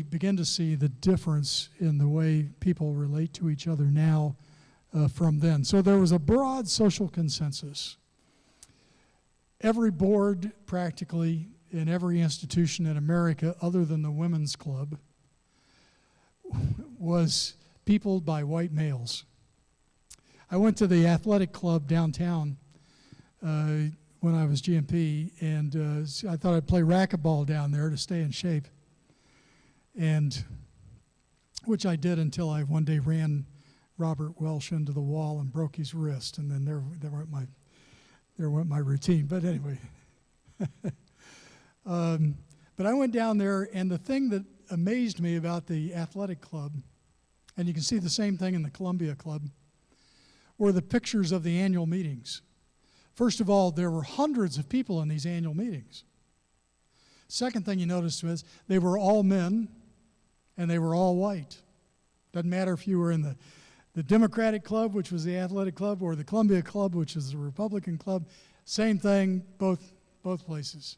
begin to see the difference in the way people relate to each other now from then. So there was a broad social consensus. Every board, practically, in every institution in America, other than the Women's Club, was peopled by white males. I went to the athletic club downtown when I was GMP, and I thought I'd play racquetball down there to stay in shape, and which I did until I one day ran Robert Welsh into the wall and broke his wrist, and then there went my routine. But anyway, but I went down there, and the thing that amazed me about the athletic club, and you can see the same thing in the Columbia Club, were the pictures of the annual meetings. First of all, there were hundreds of people in these annual meetings. Second thing you noticed was they were all men, and they were all white. Doesn't matter if you were in the Democratic Club, which was the athletic club, or the Columbia Club, which is the Republican Club. Same thing, both places.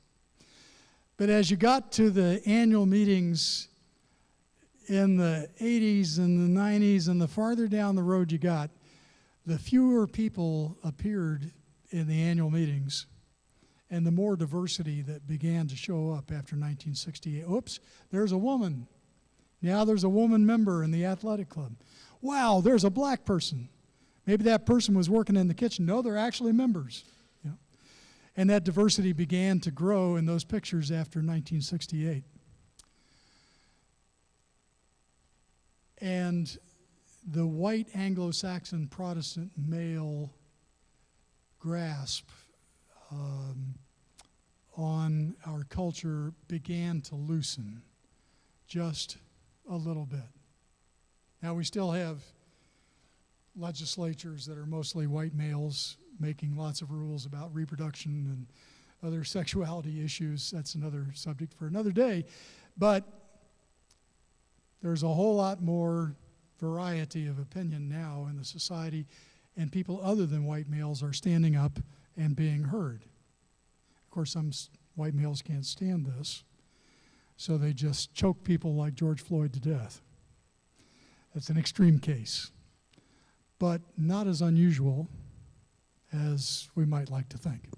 But as you got to the annual meetings in the 80s and the 90s, and the farther down the road you got, the fewer people appeared in the annual meetings, and the more diversity that began to show up after 1968. Oops, there's a woman. Now there's a woman member in the athletic club. Wow, there's a black person. Maybe that person was working in the kitchen. No, they're actually members. Yeah. And that diversity began to grow in those pictures after 1968. And the white Anglo-Saxon Protestant male grasp on our culture began to loosen just a little bit. Now, we still have legislatures that are mostly white males making lots of rules about reproduction and other sexuality issues. That's another subject for another day. But there's a whole lot more variety of opinion now in the society, and people other than white males are standing up and being heard. Of course, some white males can't stand this, so they just choke people like George Floyd to death. That's an extreme case, but not as unusual as we might like to think.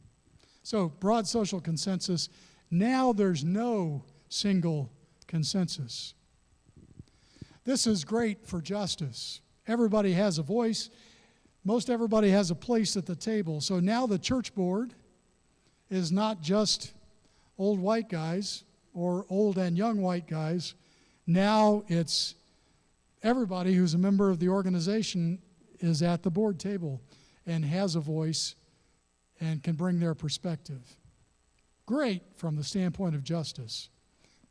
So, broad social consensus. Now there's no single consensus. This is great for justice. Everybody has a voice. Most everybody has a place at the table. So now the church board is not just old white guys or old and young white guys. Now it's everybody who's a member of the organization is at the board table and has a voice and can bring their perspective. Great from the standpoint of justice,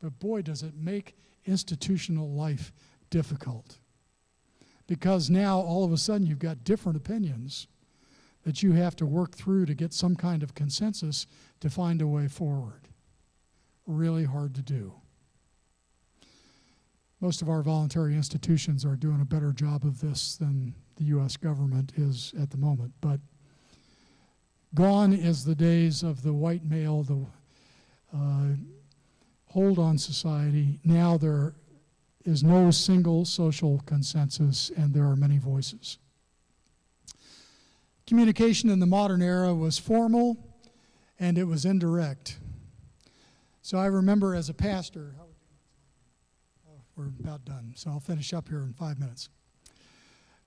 but boy, does it make institutional life difficult. Because now, all of a sudden, you've got different opinions that you have to work through to get some kind of consensus to find a way forward. Really hard to do. most of our voluntary institutions are doing a better job of this than the U.S. government is at the moment. But gone is the days of the white male, the hold on society. Now there is no single social consensus, and there are many voices. Communication in the modern era was formal, and it was indirect. So I remember as a pastor, we're about done, so I'll finish up here in 5 minutes.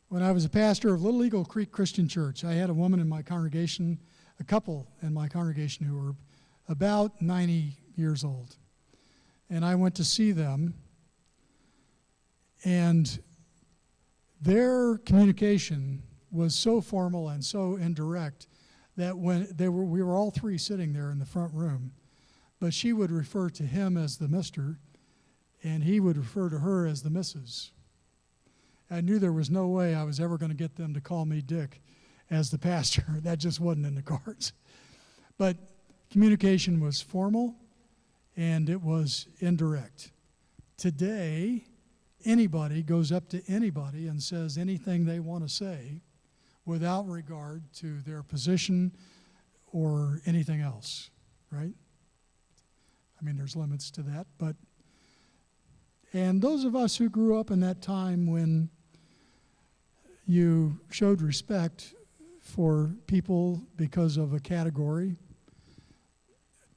When I was a pastor of Little Eagle Creek Christian Church, I had a woman in my congregation, a couple in my congregation who were about 90 years old. And I went to see them, and their communication was so formal and so indirect that when we were all three sitting there in the front room, but she would refer to him as the Mr., and he would refer to her as the Mrs. I knew there was no way I was ever going to get them to call me Dick as the pastor. That just wasn't in the cards. But communication was formal, and it was indirect. Today, anybody goes up to anybody and says anything they want to say without regard to their position or anything else, right? I mean, there's limits to that, but and those of us who grew up in that time when you showed respect for people because of a category,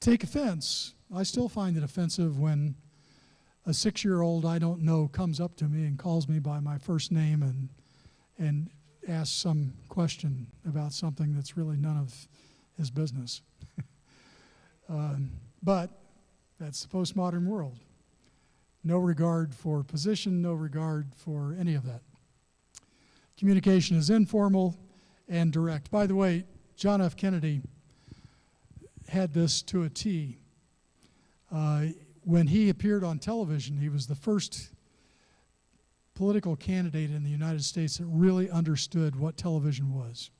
take offense. I still find it offensive when a 6-year-old I don't know comes up to me and calls me by my first name and asks some question about something that's really none of his business. But that's the postmodern world. No regard for position, no regard for any of that. Communication is informal and direct. By the way, John F. Kennedy had this to a T. When he appeared on television, he was the first political candidate in the United States that really understood what television was.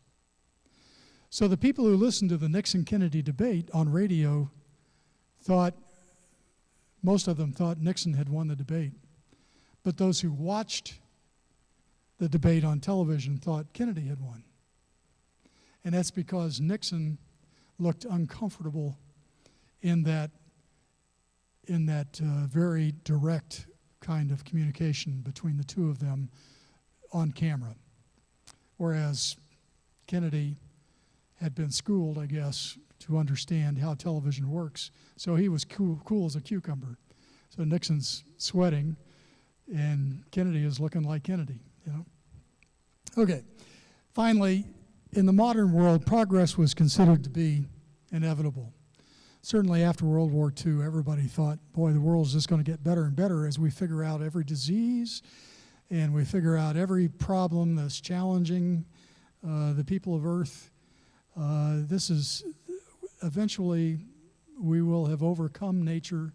So the people who listened to the Nixon-Kennedy debate on radio most of them thought Nixon had won the debate. But those who watched the debate on television thought Kennedy had won. And that's because Nixon looked uncomfortable in that very direct kind of communication between the two of them on camera. Whereas Kennedy had been schooled, I guess, to understand how television works. So he was cool as a cucumber. So Nixon's sweating, and Kennedy is looking like Kennedy, you know. Okay, finally, in the modern world, progress was considered to be inevitable. Certainly after World War II, everybody thought, boy, the world's just going to get better and better as we figure out every disease and we figure out every problem that's challenging the people of Earth. Eventually, we will have overcome nature,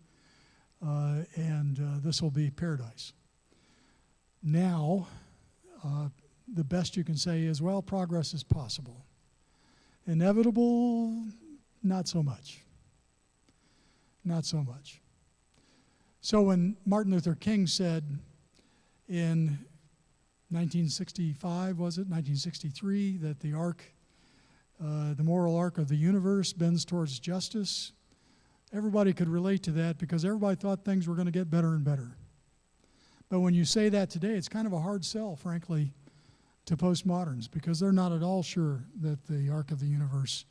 and this will be paradise. Now, the best you can say is, well, progress is possible. Inevitable, not so much. Not so much. So when Martin Luther King said in 1965, 1963, that the moral arc of the universe bends towards justice, everybody could relate to that because everybody thought things were going to get better and better. But when you say that today, it's kind of a hard sell, frankly, to postmoderns because they're not at all sure that the arc of the universe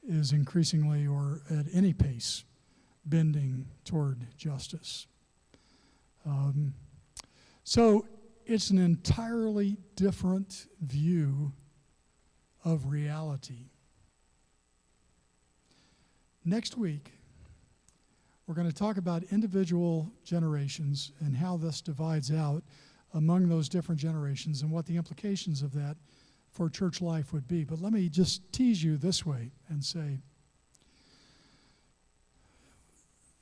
is increasingly or at any pace bending toward justice. So it's an entirely different view of reality. Next week, we're going to talk about individual generations and how this divides out among those different generations and what the implications of that for church life would be. But let me just tease you this way and say,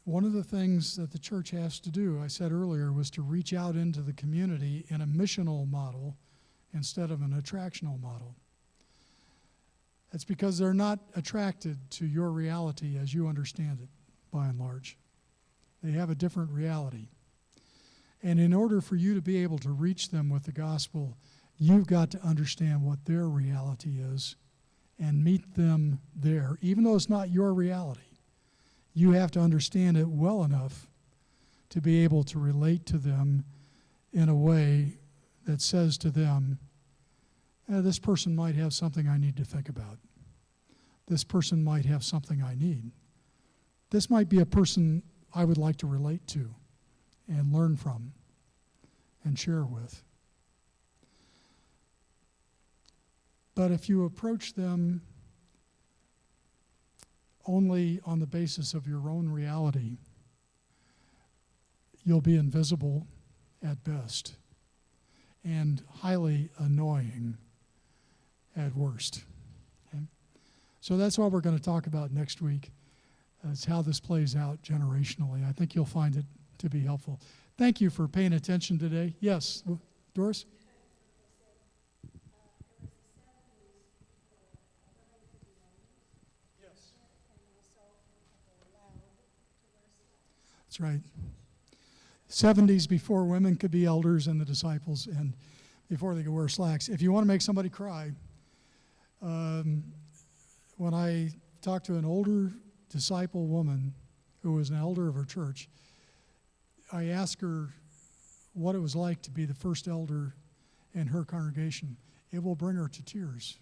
one of the things that the church has to do, I said earlier, was to reach out into the community in a missional model instead of an attractional model. That's because they're not attracted to your reality as you understand it, by and large. They have a different reality. And in order for you to be able to reach them with the gospel, you've got to understand what their reality is and meet them there. Even though it's not your reality, you have to understand it well enough to be able to relate to them in a way that says to them, this person might have something I need to think about. This person might have something I need. This might be a person I would like to relate to and learn from and share with. But if you approach them only on the basis of your own reality, you'll be invisible at best and highly annoying at worst. Okay? So that's what we're going to talk about next week. It's how this plays out generationally. I think you'll find it to be helpful. Thank you for paying attention today. Yes, Doris? That's right. 70s before women could be elders and the disciples, and before they could wear slacks. If you want to make somebody cry, when I talked to an older disciple woman who was an elder of her church, I asked her what it was like to be the first elder in her congregation. It will bring her to tears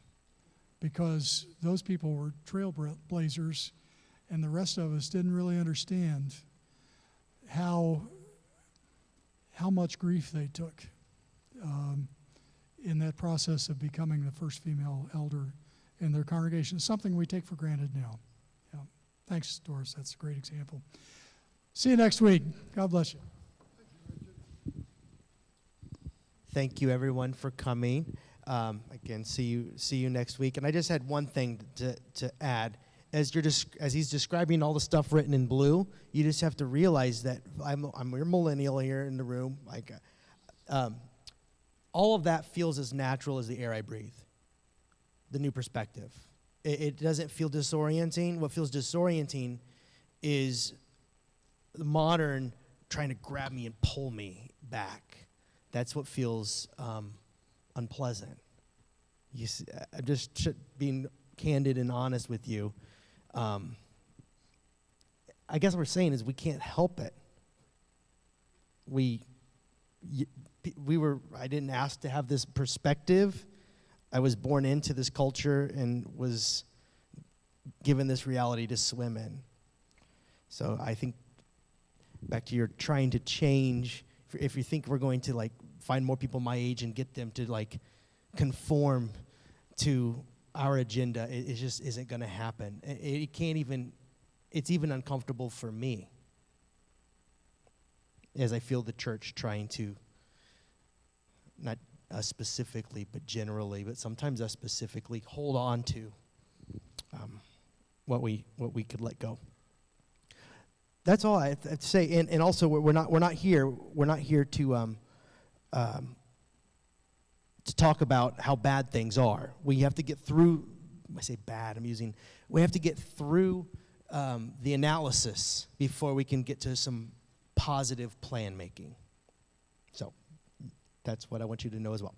because those people were trailblazers, and the rest of us didn't really understand how much grief they took in that process of becoming the first female elder in their congregation, something we take for granted now. Yeah. Thanks, Doris. That's a great example. See you next week. God bless you. Thank you, everyone, for coming. Again, see you next week. And I just had one thing to add. As he's describing all the stuff written in blue, you just have to realize that I'm your millennial here in the room. Like, all of that feels as natural as the air I breathe. The new perspective. It doesn't feel disorienting. What feels disorienting is the modern trying to grab me and pull me back. That's what feels unpleasant. I'm just being candid and honest with you. I guess what we're saying is we can't help it. I didn't ask to have this perspective. I was born into this culture and was given this reality to swim in. So I think back to your trying to change, if you think we're going to like find more people my age and get them to like conform to our agenda, it just isn't going to happen. It can't even, it's even uncomfortable for me as I feel the church trying to, not us specifically, but generally, but sometimes us specifically, hold on to what we could let go. That's all I have to say. And also, we're not here to talk about how bad things are. We have to get through. I say bad. We have to get through the analysis before we can get to some positive plan making. So that's what I want you to know as well.